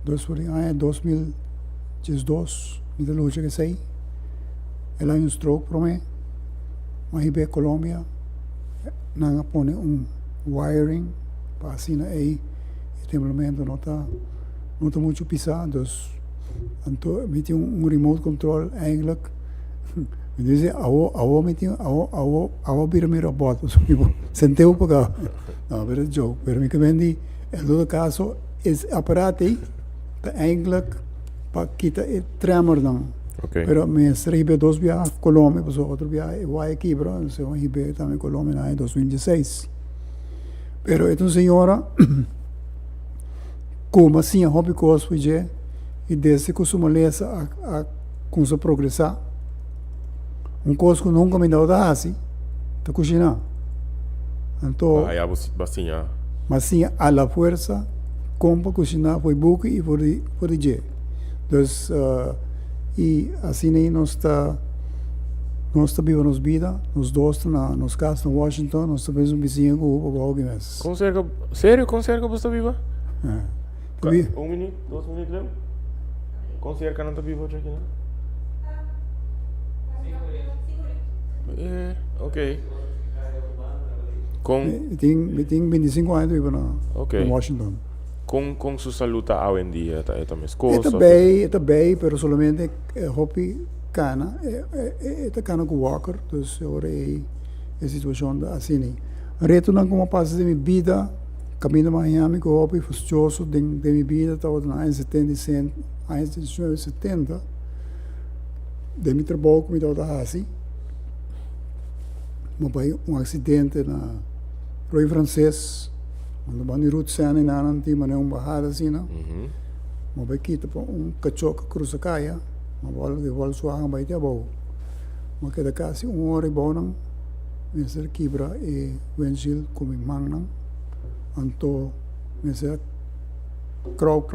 Então, por em 2012, me deu luta que sei, ela um stroke para mim, mas em Colômbia, não põe wiring para assinar aí, e simplesmente não tá muito pisado, então me tinha remote control eigenlijk. Me dice, awo bira mi robot, sentei para cá. Não, pero joke, pero me vendi, em todo caso, esse aparato eigenlijk para quitar o tremor não. Okay. Pero me estive 2 viajes a Colômbia, depois outro viaje a Guayaquil, então eu estive também em Colômbia em 2016. Pero esta senhora, como assim, a hobby coisa foi e desde que sua lesa a começar a progressar, coisa que nunca me deu assim, está cozinhando. Então, mas sim, a la fuerza, como cozinhar foi buque e por dizer. Então, e assim aí nós está vivendo nossa vida, nós dois na nossa casa em Washington, nós estamos vizinhos com o alguém mais. Sério? Com cerca você está viva? É. 1 minuto, 2 minutos, lembra? Com cerca não está viva aqui, não? Ok. Tem 25 anos vivo na Washington. Com sua saúde hoje em dia, está mais coisa? Está bem, pero solamente hobby cana, cana com walker, então agora é a situação assim. Reto não como passa de minha vida, caminho de Miami com hobby frustrioso de minha vida, estava nos anos 70, de meu trabalho como estava assim. Mas acidente na Rui Francês, quando vai na Route Sena e na Nanti, mas não barrada assim, não? Mas vai aqui, cachorro cruza caia, mas vai suar vai ter bom. Mas cada caso, hora e bom, não? Mestre quebra e vencil como mang, não? Então, mestre crowd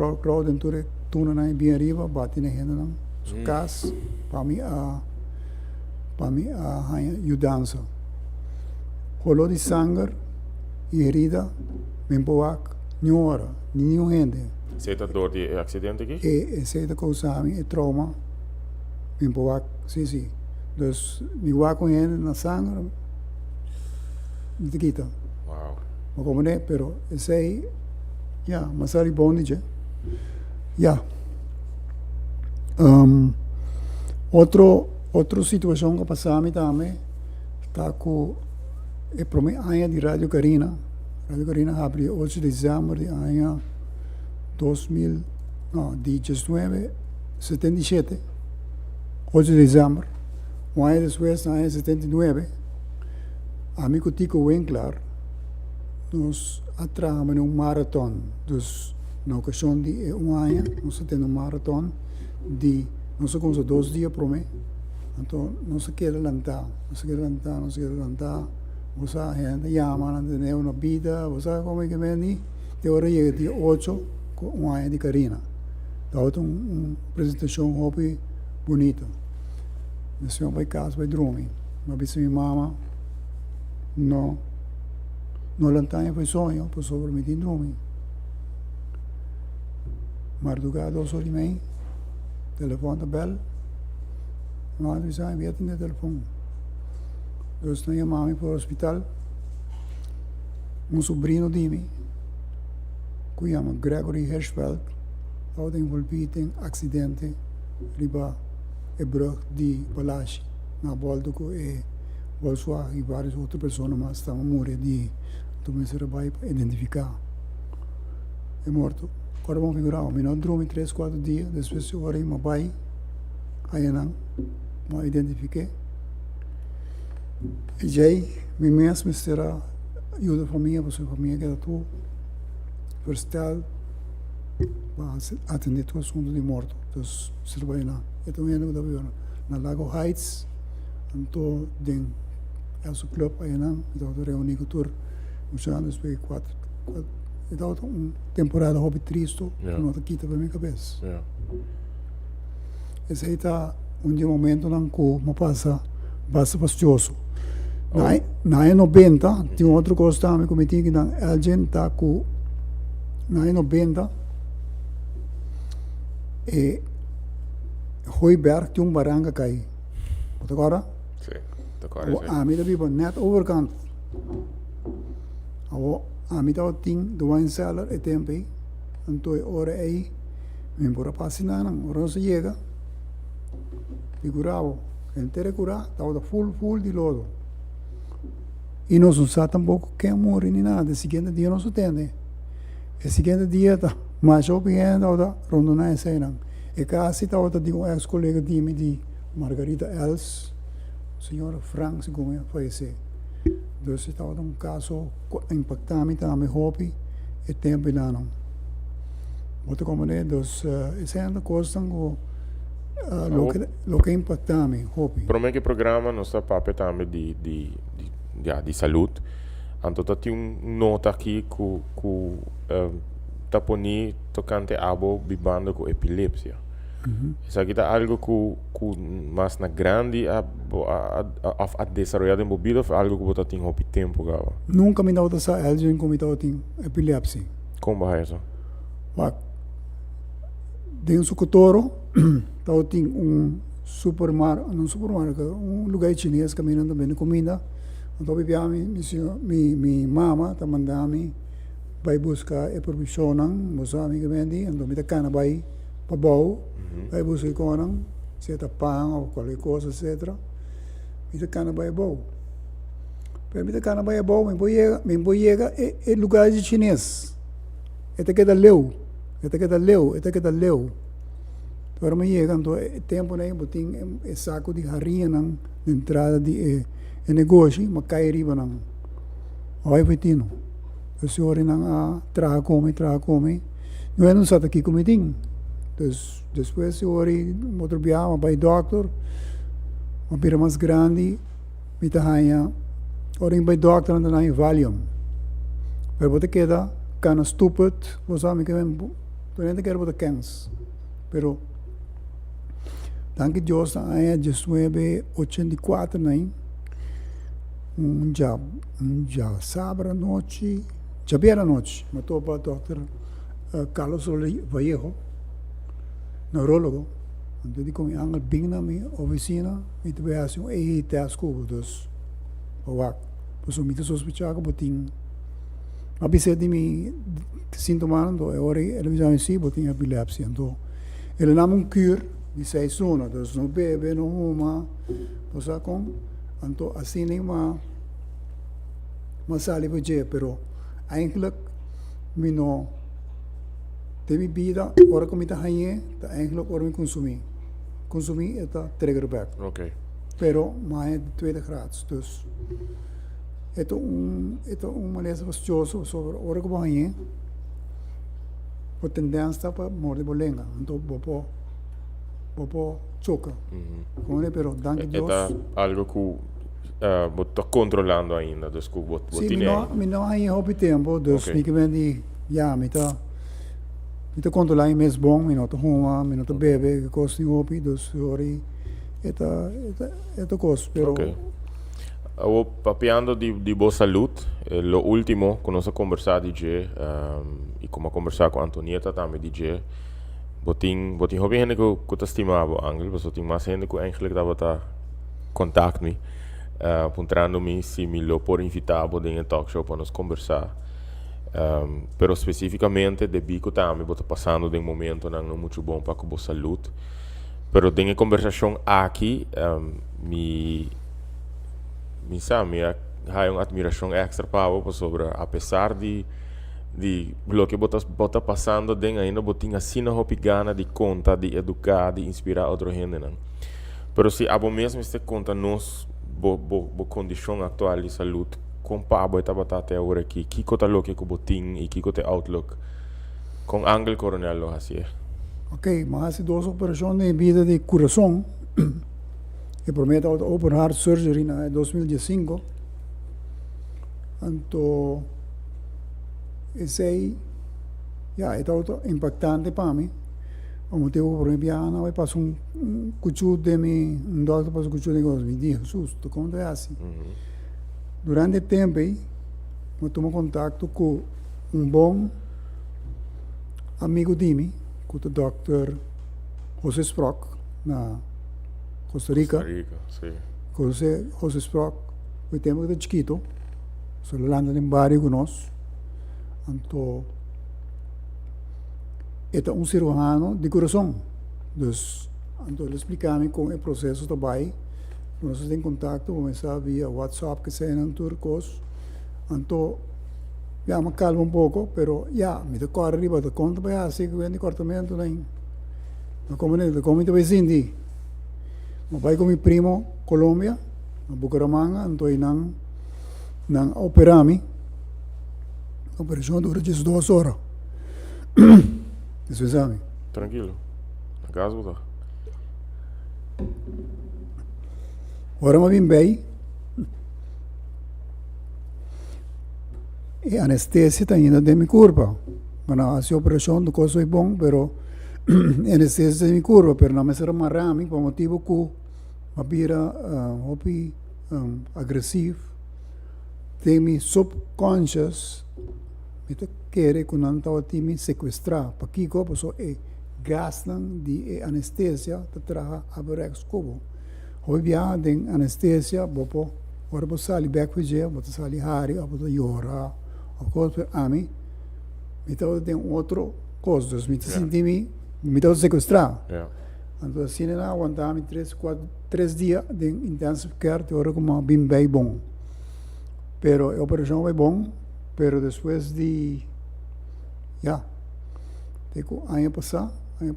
dentro de tuna na bem arriba, bate na renda, não? Su casa, para mim, para mim a ajudança. Rolo de sangue e herida, me boak, nenhuma gente. Sei dat door die accident aqui? E sei da coisa é trauma, me boak, sim. Dus me boak com ele na sangue, não te quita. Wow. Mas como é, pero sei, mas ali bom de outra situação que passamos também, está com o primeiro ano de Radio Carina. Radio Carina abriu 8 de dezembro de ano 1977. 8 de dezembro. Um ano depois, no ano 79, amigo Tico Winkler nos atramos num maratón. Dus, na ocasião de um ano, nós temos um maratón de, nós temos 2 dias para mim. Então, não se quer levantar. Você a gente chama, não tem uma vida, você como é que vem? De hora chega dia 8, com um ano de Carina. Dá uma apresentação hobby bonita. Nesse vai casa, vai dormir. Mas minha mama, não lantanha foi sonho, por sobre me tem dormir. Madrugada, 2 horas e meia, telefone da bela. Mas eu disse, eu tenho telefone. Eu estou chamando para o hospital. Um sobrinho de mim, que se chama Gregory Hirschfeld, estava envolvido em acidente riba e brug de Palache, na volta com e Bolsonaro e várias outras pessoas, mas estavam morrendo de comecei a identificar. É morto. Agora vamos figurar, eu não dormi 3, 4 dias, depois eu orei meu pai, aí não identifiquei. E já me mesmo será ajuda a família, porque a família que está tudo versatile para atender todo o assunto de morto. Então, se vai lá. Eu também não estava na Lago Heights, então dentro do clube aí não, então reuni com tour, uns anos depois 4. Então uma temporada hobby triste, não está quita para minha cabeça. Esse aí está momento não que me passa fastidioso. Na ano 90, tinha outra coisa também que me tinha que a gente está com na ano 90 e Hooiberg tinha baranga cai. Agora? Sim, agora. A mim vivo net overkant. A mim tá tinha do wine cellar e tempo aí. Então hora aí, me bora passar não, hora se chega. Figurava, inteira cura, estava full de lodo. E não se sabe tampouco quem morre nem nada. O seguinte dia não se entende. O seguinte dia tá mais ou menos estava rondando essa aí não. E quase estava de um ex-colega de Margarita Els, senhora Frank, como faleceu. Então estava um caso impactante também, hobby e tempo não. Outra como é, então essa é uma coisa lo que impacta-me, hobby. Para mim que programa não está papel também de saúde. Então tem nota aqui que taponi tocante abo bibando com epilepsia. Isso aqui é algo que mais na grande a desenvolver em bebida ou algo que você tem hobby tempo gava. Nunca me deu essa alguém como me tem epilepsia. Como é isso? Dentro do Socotoro, tem supermercado, um lugar chinês caminhando também comida. Então, minha mama está mandando vai buscar a provisão, você amiga vendi, então me cana vai para bom, vai buscar com se está pão ou qualquer coisa, etc. Me cana vai bom. Para me cana vai bom, me vou chegar é lugar de chinês. Este que é leu. Agora me chega, então, tempo né, botem saco de farinha na entrada de negócio, mas cai riba não. Olha petino. O senhor não traga come. Não é não sabe aqui como tem. Depois o senhor outro biama vai doctor, uma pira mais grande, me tá rainha. Ora vai doctor não tem Valium. Pero bote queda cana stupid, você sabe que vem, tu nem quer botar cans. Pero Danke Dios, año 1984, né? Já sábado à noite, já era noite, matou para o Dr. Carlos Vallejo, neurólogo. Então, eu comecei a vir na minha oficina e tive assim um teste dos ovak. Pois eu me sospechava que eu tinha a pesar de me sintomas, então agora ele já me disse que eu tinha epilepsia. Então, ele dá um cure de 6 anos, então não bebe, não fuma, pois então assim nem uma sali para dia, pero eigenlijk me não tem bebida, ora como está aí, tá eigenlijk ora me consumir está trigger back. Ok. Pero mais de 2 graus, dus é uma lesa fastidiosa sobre ora como aí, a tendência para morrer bolenga, então bopo choca. Come pero danke Dios. É algo que estou controlando ainda, dus que vou Sim, me não aí hobby tempo, dus me que vem ja, me tá controlar mes bom, me não fuma, me não bebe, que costa hobby, dus ori eta coisa, pero eu papiando de boa saúde, lo último que nós conversamos de e como conversar com Antonieta também de botin hobby gente que eu estimava Angel, mas botin mais gente que eigenlijk dava contact me, apontando-me se me lo por invitar para um talk show para nós conversar. Pero especificamente de bico também bota passando de um momento não muito bom para a saúde. Pero de conversação aqui me há uma admiração extra para sobre apesar de lo que bota passando den ainda botinha assim na gana de conta de educar de inspirar outra gente não. Pero se abo mesmo este conta nos bo condição atual de saúde com pabo estava até agora aqui que cota lo que botin e que cota outlook com Angel Coronel lo assim. Ok, mas há 2 operações de vida de coração. Eu prometo open heart surgery em 2015. Então, esse aí, é impactante para mim. O motivo por mim piano, eu passo cuchu de mim, doctor passa cuchu de coisa, me diz, susto, como é assim? Durante o tempo, eu tomo contato com bom amigo de mim, com o Dr. José Sprock, na Costa Rica. Sim. José Sprock, o tempo de chiquito, só landa em barrio com nós. Então, é cirurgião de coração. Então, ele explica-me como é o processo de trabalho. Nós temos contato, começar via WhatsApp, que seja em turcos. Então, me calma um pouco, mas me decorre arriba da conta, para assim que vem de cortamento, na comunidade, como eu vejo, eu vou com meu primo, Colômbia, na Bucaramanga, então não operamos. A operação dura 2 horas. Isso exame. Tranquilo. Na casa vou dar. Agora eu vim bem. E a anestesia está ainda de minha curva. Mas a operação do coisa é bom, mas a anestesia de minha curva, mas não me será marrami, por motivo que a vira agressivo. Tem me subconscious, me quer que não está me sequestrar. Para que a pessoa gastam de anestesia, te traga a berex cubo. Hoje via de anestesia, bopo, ora você sai back para dia, você sai hari, você llora, a coisa a mim, me tem outro coisa, me senti me sequestrar. Então assim não aguentava 3 dias de intensive care, de hora como bem bom. Pero a operação foi bom, pero depois de ano passado, ano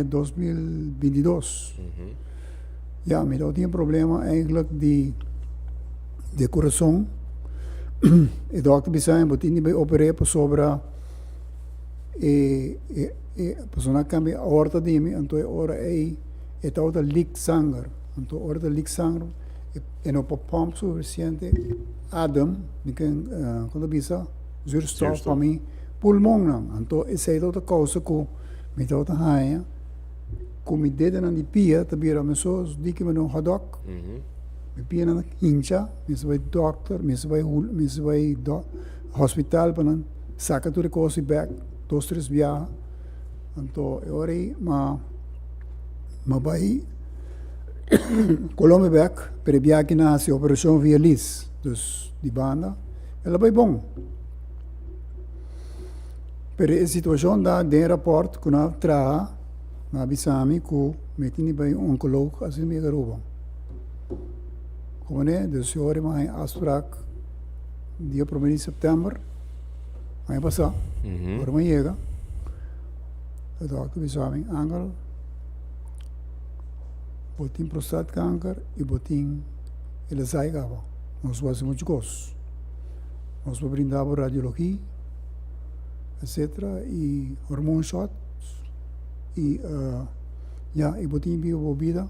2022, me tinha problema eigenlijk de coração. O dokter disse que tinha que operar para sobra a pessoa cambia a horta de mim, então ora está outra leak sangue, então ora leak sangue e não pompa suficiente adem, quando bisa zuurstof para mim pulmão não, então essa é outra coisa que me dá outra raia comida na di pia, tabira mesos, di que no hadok, me pia na hincha, me se vai doctor, me se vai hospital panan, saca tu recosi back, 2-3 via, anto ori ma vai Colômbia back, per via que nasce operação via lis, dus di banda, ela vai bom. Per a situação da de rapport com a tra na bisami ku metini by oncolog assim me garoba. Como né, dus ori mai afspraak dia 1 de setembro, vai passar, ora mai chega. O dokter bisami angel botin prostaatkanker e botin ele zaigava. Nós fazemos muitos gostos. Nós brindamos radiologia, etc. E hormone shots. E e botin biobobida.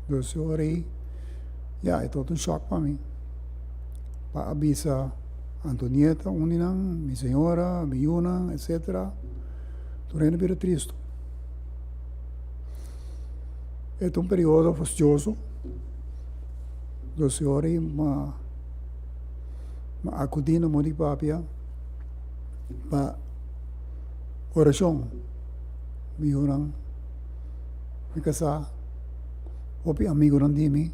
Dus eu orei. É todo um choque para mim. Para avisar Antonieta, Uninang, minha senhora, minha Yuna, etc. Torrendo vira triste. É um período fastidioso. 12 horas, ma acudir na mão de papia para oração. Me oram, me casar, opi amigo não de mim,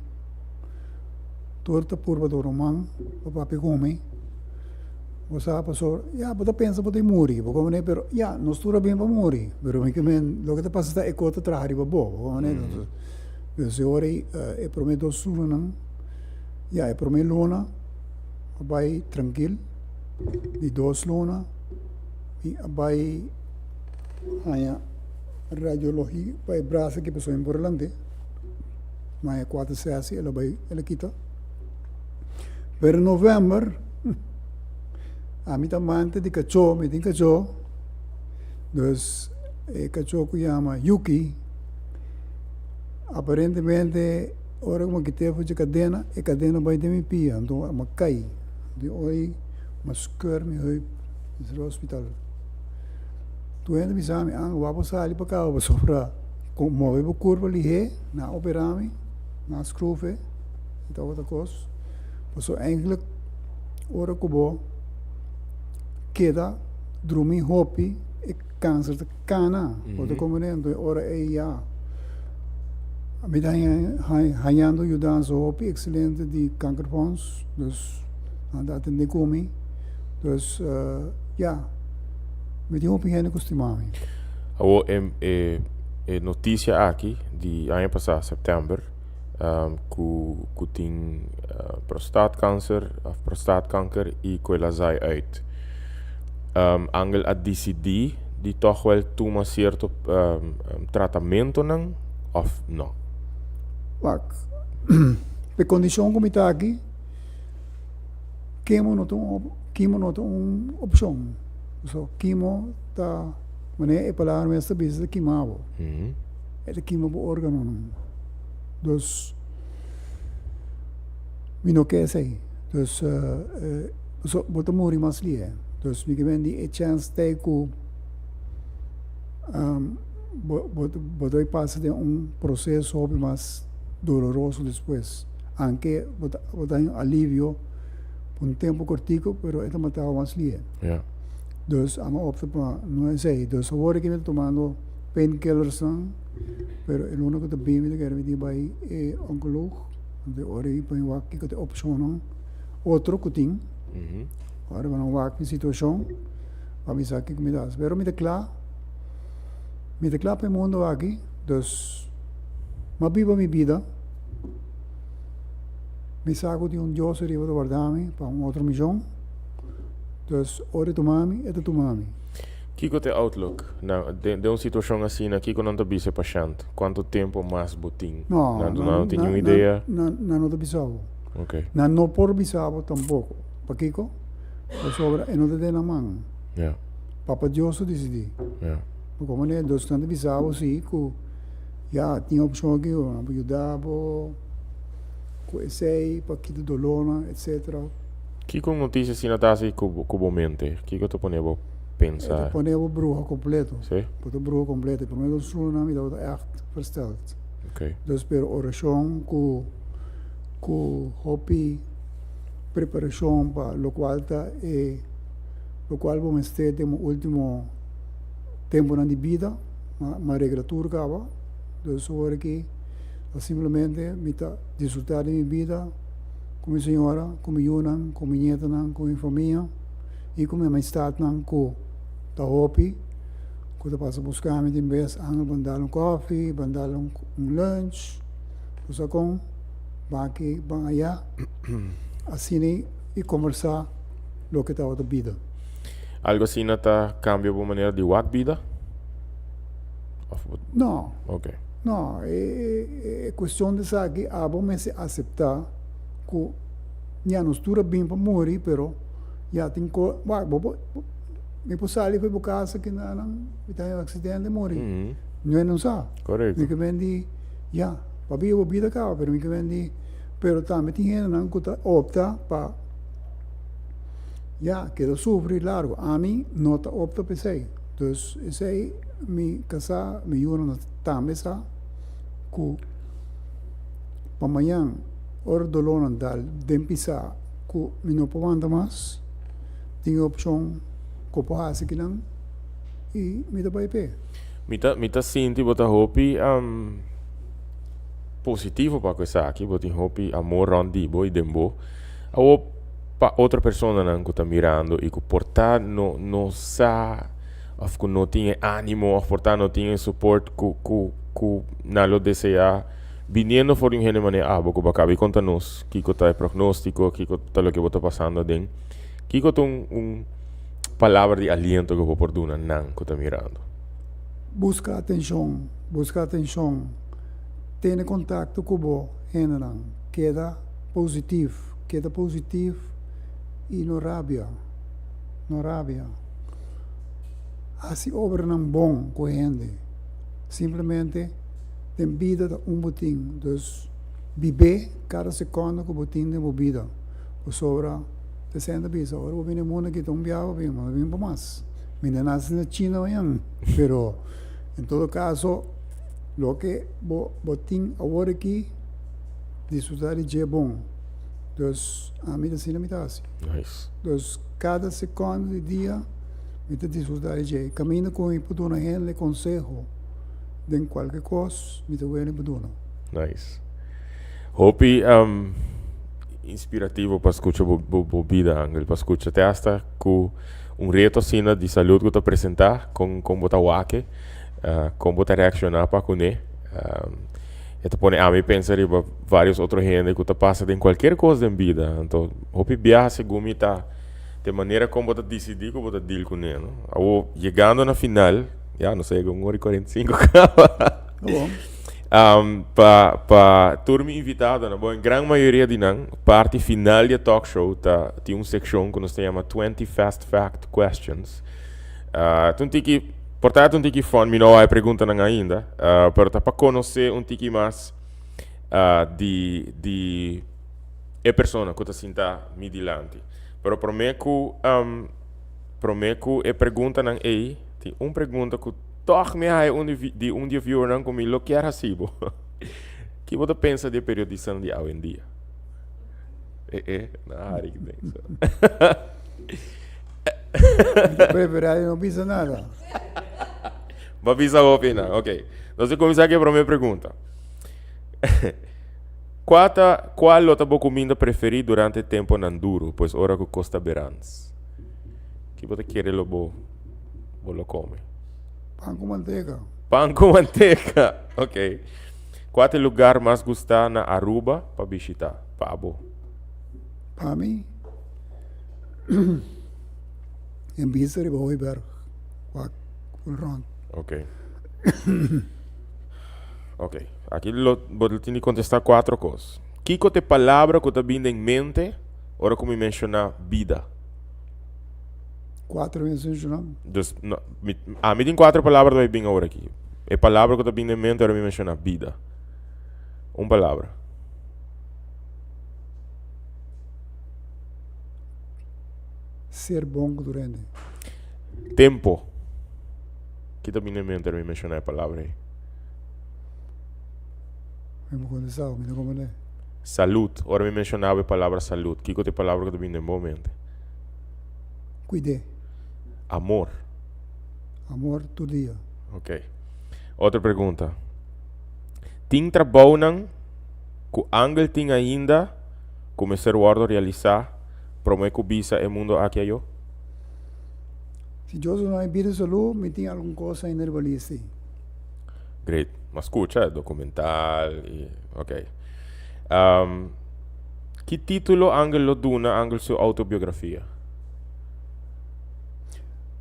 torta purba do romão, o papi come. Você passou, você pensa que morrer, porque né, pero nós tudo bem para morrer, pero me que lo que te passa é que outra trabalha para bom, né? Se ora é prometo sunan, é prometo lona, vai tranquilo, de 2 lona, e vai a radiologia, vai braço que pessoa importante, mas 4 sessões ela quita. Pero novembro a mim também de cachorro, me tem cachorro. Dus, cachorro que chama Yuki. Aparentemente, ora como que teve de cadena, e cadena vai de me pia, então é uma cai. De hoje, uma skeur me heup, no hospital. Tu ainda me sabe, vamos sair para cá, vamos soprar. Mover a curva ali, na operame, na scruve, e tal outra coisa. Passou eigenlijk, ora como queda dormir hopi e câncer de cana. Outra componente, ora é me dá ganhando ajuda a hopi excelente de kankerfonds, dus anda atende comi, dus me deu hopi costumame. O notícia aqui de ano passado setembro, que tem prostaatkanker e coisa sai uit. Angel a decidir de toch wel tomar certo tratamento não ou não? Pak, pe condição como está aqui, quimo não tem uma opção. So quimo tá, mané é palavra essa bisa quimavo. É quimo o órgano não. Dus, me não quer sei. Dus, so bota morrer mais lie. Dus me vendi a chance de que bodoi passa de processo mais doloroso depois. Anche bodai alívio por tempo curtico, pero esta matava mais lie. Yeah. Dus ama opta para não é sei. Dus agora que me tomando painkillers, pero o único que bem me quer me vai é oncólogo. De hora aí para eu que tem opção outro que tem. Agora vamos ver a situação, vamos ver o que me dá. Pero me declara para o mundo aqui, dus, mabiba minha vida, me saco de Deus arriba de guardar-me para outra missão, dus, ora tomami, eta tomami. Kiko te outlook, de uma situação assim, Kiko não te bise paciente, quanto tempo mais botim? Não tenho ideia. Não te bisavo. Ok. Não por bisavo tampouco, para Kiko? Sobra e não te dê na mão. Papa Deus decidi. Como né, dos tanto bisavo sim, que tinha opção que eu ajudava, com esse para que dolor, etc. Que com notícias assim na taça cubo mente, que eu te ponebo pensar. Pone o bruxo completo. Sim? Pode o bruxo completo. Primeiro suna me dá echt versteld. Ok. Dus per oração com hopi preparação para lo qual vamos ter no último tempo na vida, uma regulatura acaba. Dus hoor que simplesmente me tá desfrutar de minha vida com minha senhora, com minha yuna, com minha neta, com minha família e com minha amistade, com a hopi. Quando passa a buscar, me tem vez, bandar coffee, bandar lunch, usa com, aqui, allá, assim e conversar o que está a vida. Algo assim não tá cambia por maneira de what vida? Não, Ok. não, é questão de saber que vamos aceitar que já nos dura bem para morrer, pero já tem que, me posso sair para casa que não tem um acidente morrer. Não sabe. Correto. Me que vendi, já, para ver a vida cá, pero me que vendi, pero também tem gente não que opta para, já, que sofre largo. A mim não está opta para isso. Então, isso aí, me casar, me juro, também sabe, que para amanhã, hora do lono dal, de pisar, que me não pode mais, tem opção que pode fazer não, e me dá para pé. Mita sinti bota hopi positivo para coisa aqui, bota hopi amor randibo e dembo. Ou para outra pessoa não que tá mirando e que portar no sa of que não tinha ânimo, ou portar não tinha suporte que não lo deseja. Viniendo por un gene maneira, boco bacabi conta-nos, kiko tá prognóstico, kiko tá lo que bota passando den. Kiko tá palavra de aliento que vou por duna não que tá mirando. Busca atenção, tenha contato com o general, queda positivo e não rabia. Assim, obra não bom com a gente, simplesmente tem vida de botim, dus viver cada segundo com o botim de vida, o sobra de senda bisa, agora vou vir mundo que tão biava bem, mas vem para mais, me nasce na China amanhã, pero em todo caso, lo que botim agora aqui, desfrutar de bom, dus a mim assim não me dá assim, Nice. dus cada segundo de dia, me dá desfrutar de, caminho com o puto na gente, consejo, de qualquer coisa, me dá bem puto. Nice. Hopi inspirativo para escuchar a vida, Angel, para escuchar até hasta com reto assim de saúde que tu apresentar com botar wake, com botar reaccionar para comer. E tu pone a mim pensar em vários outros gente que tu passa em qualquer coisa em vida. Então, hopi viaja segundo tá de maneira como tu decidir que tu deal com ele. Ou chegando na final, já não sei, 1h45 acaba. Bom. Para turma invitada, na boa, em grande maioria de nós, parte final do talk show tem uma seção que nós chama 20 Fast Fact Questions. Portanto, um tiki fun, me não há pergunta ainda, mas para conhecer um tiki mais de a pessoa que está sentada me dilante. Pero prometo que a pergunta não é tem uma pergunta que toch me há de viewer não como lo quer recibo. Que você pensa de periodização de hoje em dia? Na área que tem. Preferado não pisa nada. Vai pisar a opinião, ok. Então, começar aqui a primeira pergunta. Qual é a tua comida preferida durante o tempo nanduro, pois hora que costa berans? Que você quer lo come? Pão com manteiga. Pão com manteiga, ok. Qual é o lugar mais gostado na Aruba para visitar? Pabo. Para mim, em Bisa de Boiberg, Ron. Ok. Ok. Aqui você tem que contestar 4 coisas. Que é a palavra que está vindo em mente, hora como mencionar vida? 4 vezes não. Me tem 4 palavras que vai vir agora aqui. A palavra que está vindo em mente, hora me mencionar vida. Uma palavra. Ser bom durante. Tempo. ¿Qué también me mencionar la palabra ahí? Me contestado, me no comandé. Salud. Ahora me mencionaba la palabra salud. ¿Qué otra palabra que también en momento? Cuidé. Amor. Amor todo dia. Ok. Outra pergunta. Tem trabalho que o Angel tem ainda começar a realizar para que visa o mundo aqui eu? Se eu não é vida salud, me tem alguma coisa em nervalista. Great. Mas escuta, documental e... Ok. Que título Angel lo duna Angel sua autobiografia?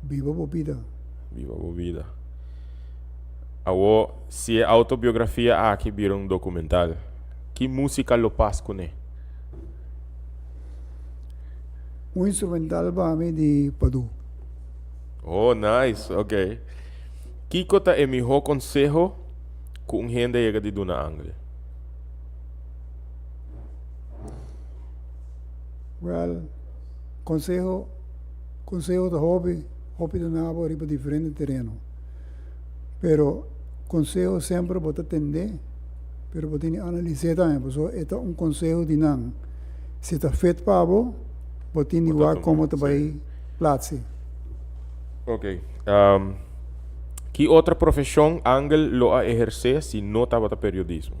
Viva a vida. Viva a vida. Agora, se é autobiografia aqui vira um documental, que música lo passa com ele? Instrumental para mim de Padu. Oh, nice. Ok. Que cota é melhor consejo que gente chega de duna Angel? Well, consejo de hobby de nada para diferente terreno. Pero consejo sempre para atender, pero para analisar também. Por isso, é consejo de não. Se está feito para você, você igual como está aí, place. Ok. Que outra profissão Angel lo a exercer se não estava no periodismo?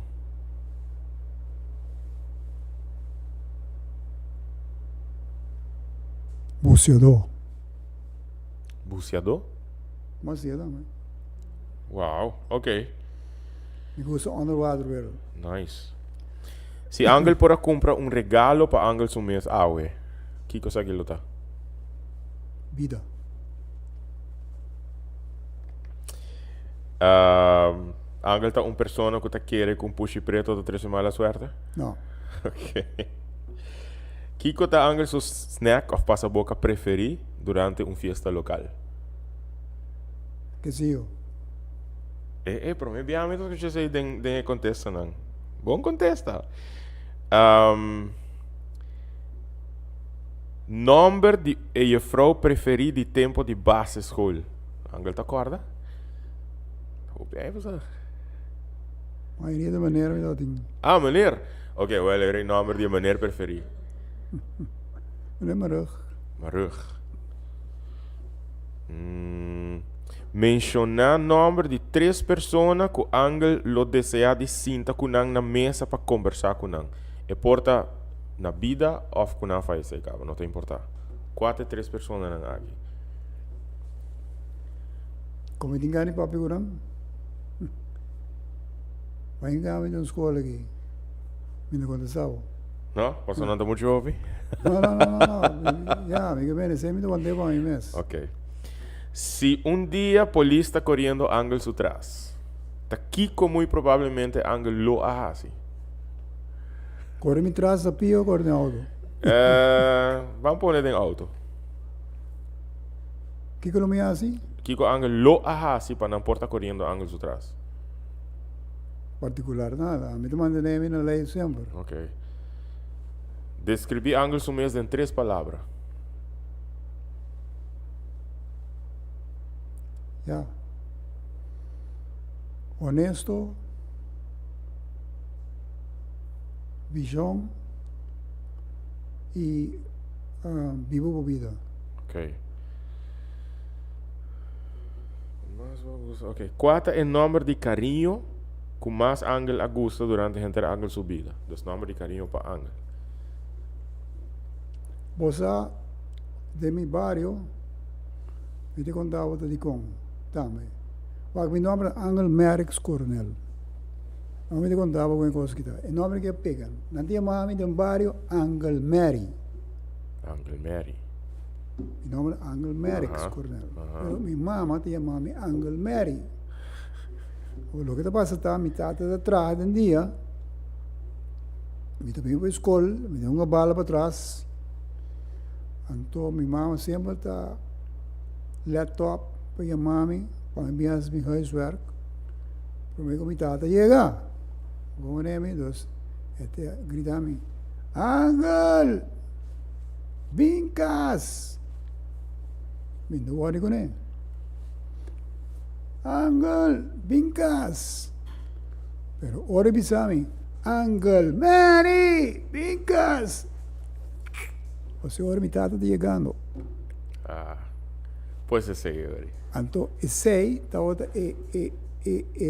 Buceador. Buceador? Mas é também. Wow, ok. Me gusta underwater ver. Nice. Se Angel pode comprar um regalo para Angel seu mês, que coisa que ele tá? Vida. Angel tá uma pessoa que tá querendo com puxi preto de 3 mala suerte? Não. Ok. Que tá Angel seu snack of passa-boca preferido durante uma festa local? Que sei eu. Pero me bem que você sei de contesta não. Bom contesta. Number de je vrouw preferir de tempo de basisschool. Angel te acorda? Hoe jij was dat? Maar in ieder manier dat ding. Ah, meneer. Oké, wel er een number die meneer preferir. Meneer maar rug. Maar rug. Mencionar number de 3 pessoas que Angel lo desea de cinta com na mesa para conversar com nang. E porta na vida of com na faz cabo, não tem importar. 4 3 pessoas nang aqui. Como tinggal ni papi kurang. Vai kami na escola aqui. Me não contestava. Não? Você não anda muito jovem? Não. Já, me bem, sempre me contei para mim mesmo. Ok. Se dia a polícia está correndo Angel su trás, tá Kiko muito provavelmente Angel lo hace. Corre me traz a pio, corre no auto. Vamos poner em auto. Que lo me hace? Kiko Angel lo hace para não porta correndo Angel su trás. Particular nada. A mim te mantenemos na lei sempre. Ok. Descrevi Angel su mês em 3 palavras. Já. Honesto, visão e vivo a vida. Ok. Ok. Qual é o número de carinho que mais Angel agusta durante a Angel su vida? Dos número de carinho para Angel. Você, de mi barrio, me te contava de como. Também. Mas meu nome é Angel Merix Coronel. Eu me te contava com coisa que está. O nome que pegam. Não tinha mami de um barrio Angel Mary. Angel Mary. Meu nome é Angel Merix Coronel. Minha mama tinha mami Angel Mary. O que está passando a metade de trás um dia. Me também para a escola, me deu uma bala para trás. Então minha mama sempre está laptop. Para a mami, para enviar meu huiswerk, para mim como tata chega. Vou neme dos, até gritar-me, Angel, vincas. Mindo wari ko na. Uncle, bingkas. Pero ora bisami, Uncle, Mary, bingkas. Você ora mi tata chegando. Può essere. Anto, e sei, tawata e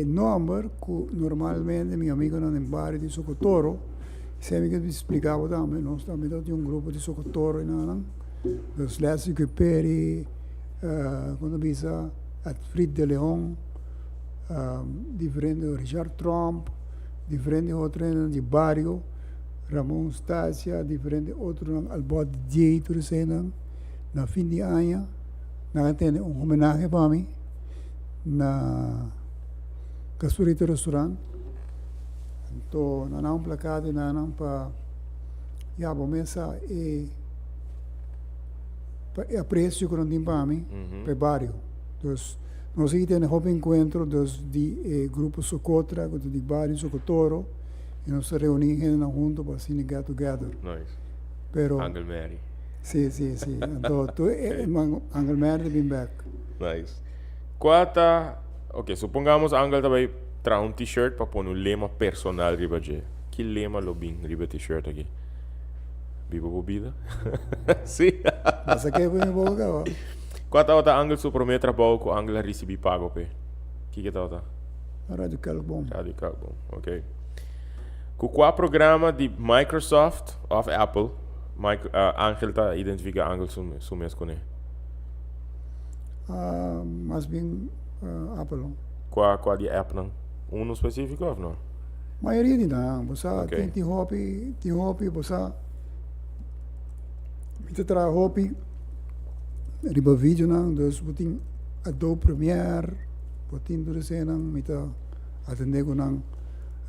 number que normalmente meu amigo não embare de Socotoro, sempre que me explicava também, nós também temos grupo de Socotoro e não, os Lésio que Peri, quando bisa Atfrid de Leon, diferente Richard Trump, diferente outro de Barrio, Ramon Stasia, diferente outro Albot J, tudo isso na fim de ano, na tem homenagem para mim, na Casurito Restaurant. Então, nós não placado, nós não para mesa e a preço que não tem para mim, para bairro. Então, nós aqui temos um encontro de grupo Socotra, de bairro Socotoro, e nós reunimos juntos para assim get together. Nice. Pero, Uncle Mary. Sim. Então, Uncle Mary been back. Nice. Quarta, ok, supongamos Uncle também traz um t-shirt para pôr um lema personal riba de. Que lema lo bem riba t-shirt aqui? Viva bebida? Sim. Mas aqui é bem bom, cara. Quarta outra Uncle su promete trabalho com Uncle recebi pago pe. Que tá outra? Rádio Calbom. Rádio Calbom, ok. Com qual programa de Microsoft ou Apple, Angel tá identifica Angel su mesmo com ele? Mas bem Apple. Qual de app não? Um específico ou não? Maioria de não. Você Okay. tem hobby, você me traz hobby. Riba vídeo não, dus botin Adobe Premiere, botin tudo isso não, me tá atender com não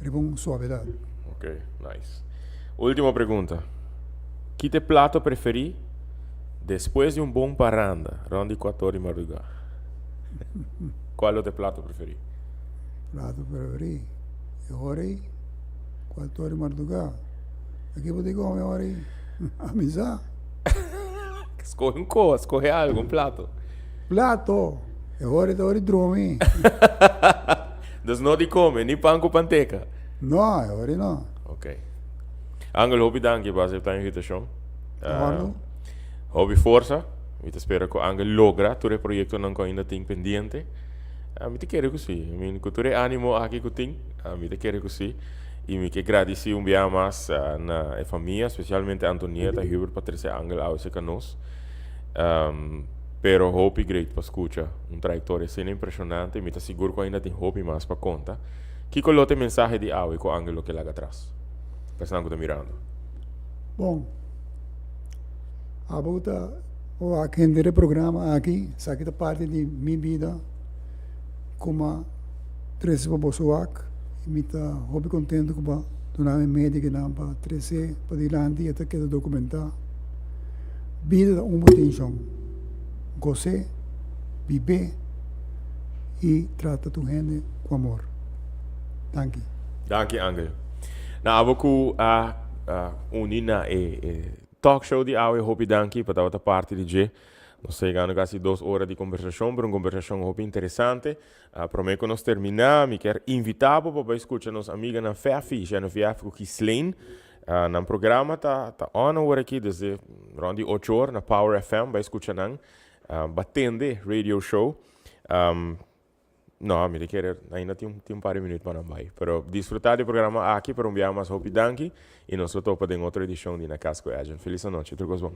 ribong suavidade. Ok, nice. Última pergunta. Que te prato preferi depois de um bom paranda, rondi 14 madrugada? Qual é o teu prato preferido? Prato preferido. Eu orei, 4 horas de madrugada. Aqui vou ter que comer orei. Amizade. Escorre algo, um prato. Plato. Eu orei da hora de dormir. Dus não de come, nem pão com panteca. Não, eu orei não. Ok. Angel, hobby danke para aceitar a invitação. Claro. Hobby força. Eu espero que o Angel logra todo o projeto não que ainda tem pendente. Eu te quero que sim. Eu que todo ânimo aqui que tem. Eu te quero que sim. E me que agradecer dia mais na família, especialmente a Antonieta, Hubert, Patrícia, Angel, a você conosco. Pero hope great para escutar trajetória assim impressionante. Me está seguro que ainda tem hope mais para conta. Que coloque mensagem de áudio com o Angel que lá atrás. Pensando que está mirando. Bom, a volta, o aquele programa aqui, essa aqui é parte de minha vida, como 13 pessoas, e me está muito contente com a donada médica para 13 para diante e até que documentar. Vida uma intenção, gozar, viver e trata tu gente com amor. Danke. Danke, Angel. Na aboku a unina talk show de áudio, hope danke para outra parte de G. Nós chegamos quase 2 horas de conversação, para uma conversação hope interessante. Prometo que nós terminar, me quero invitar para escutar nossa amiga na Fairfish, na Fairfish Kislane. No programa tá on hora aqui desde rondi 8 horas na Power FM, vai escutar não, batende radio show. Não, me quero ainda tem um par de minutos para não vai, pero desfrutar do programa aqui para enviar mais hope danke e nós voltamos para outra edição de Na Casco Agent. Feliz noite, tudo bom.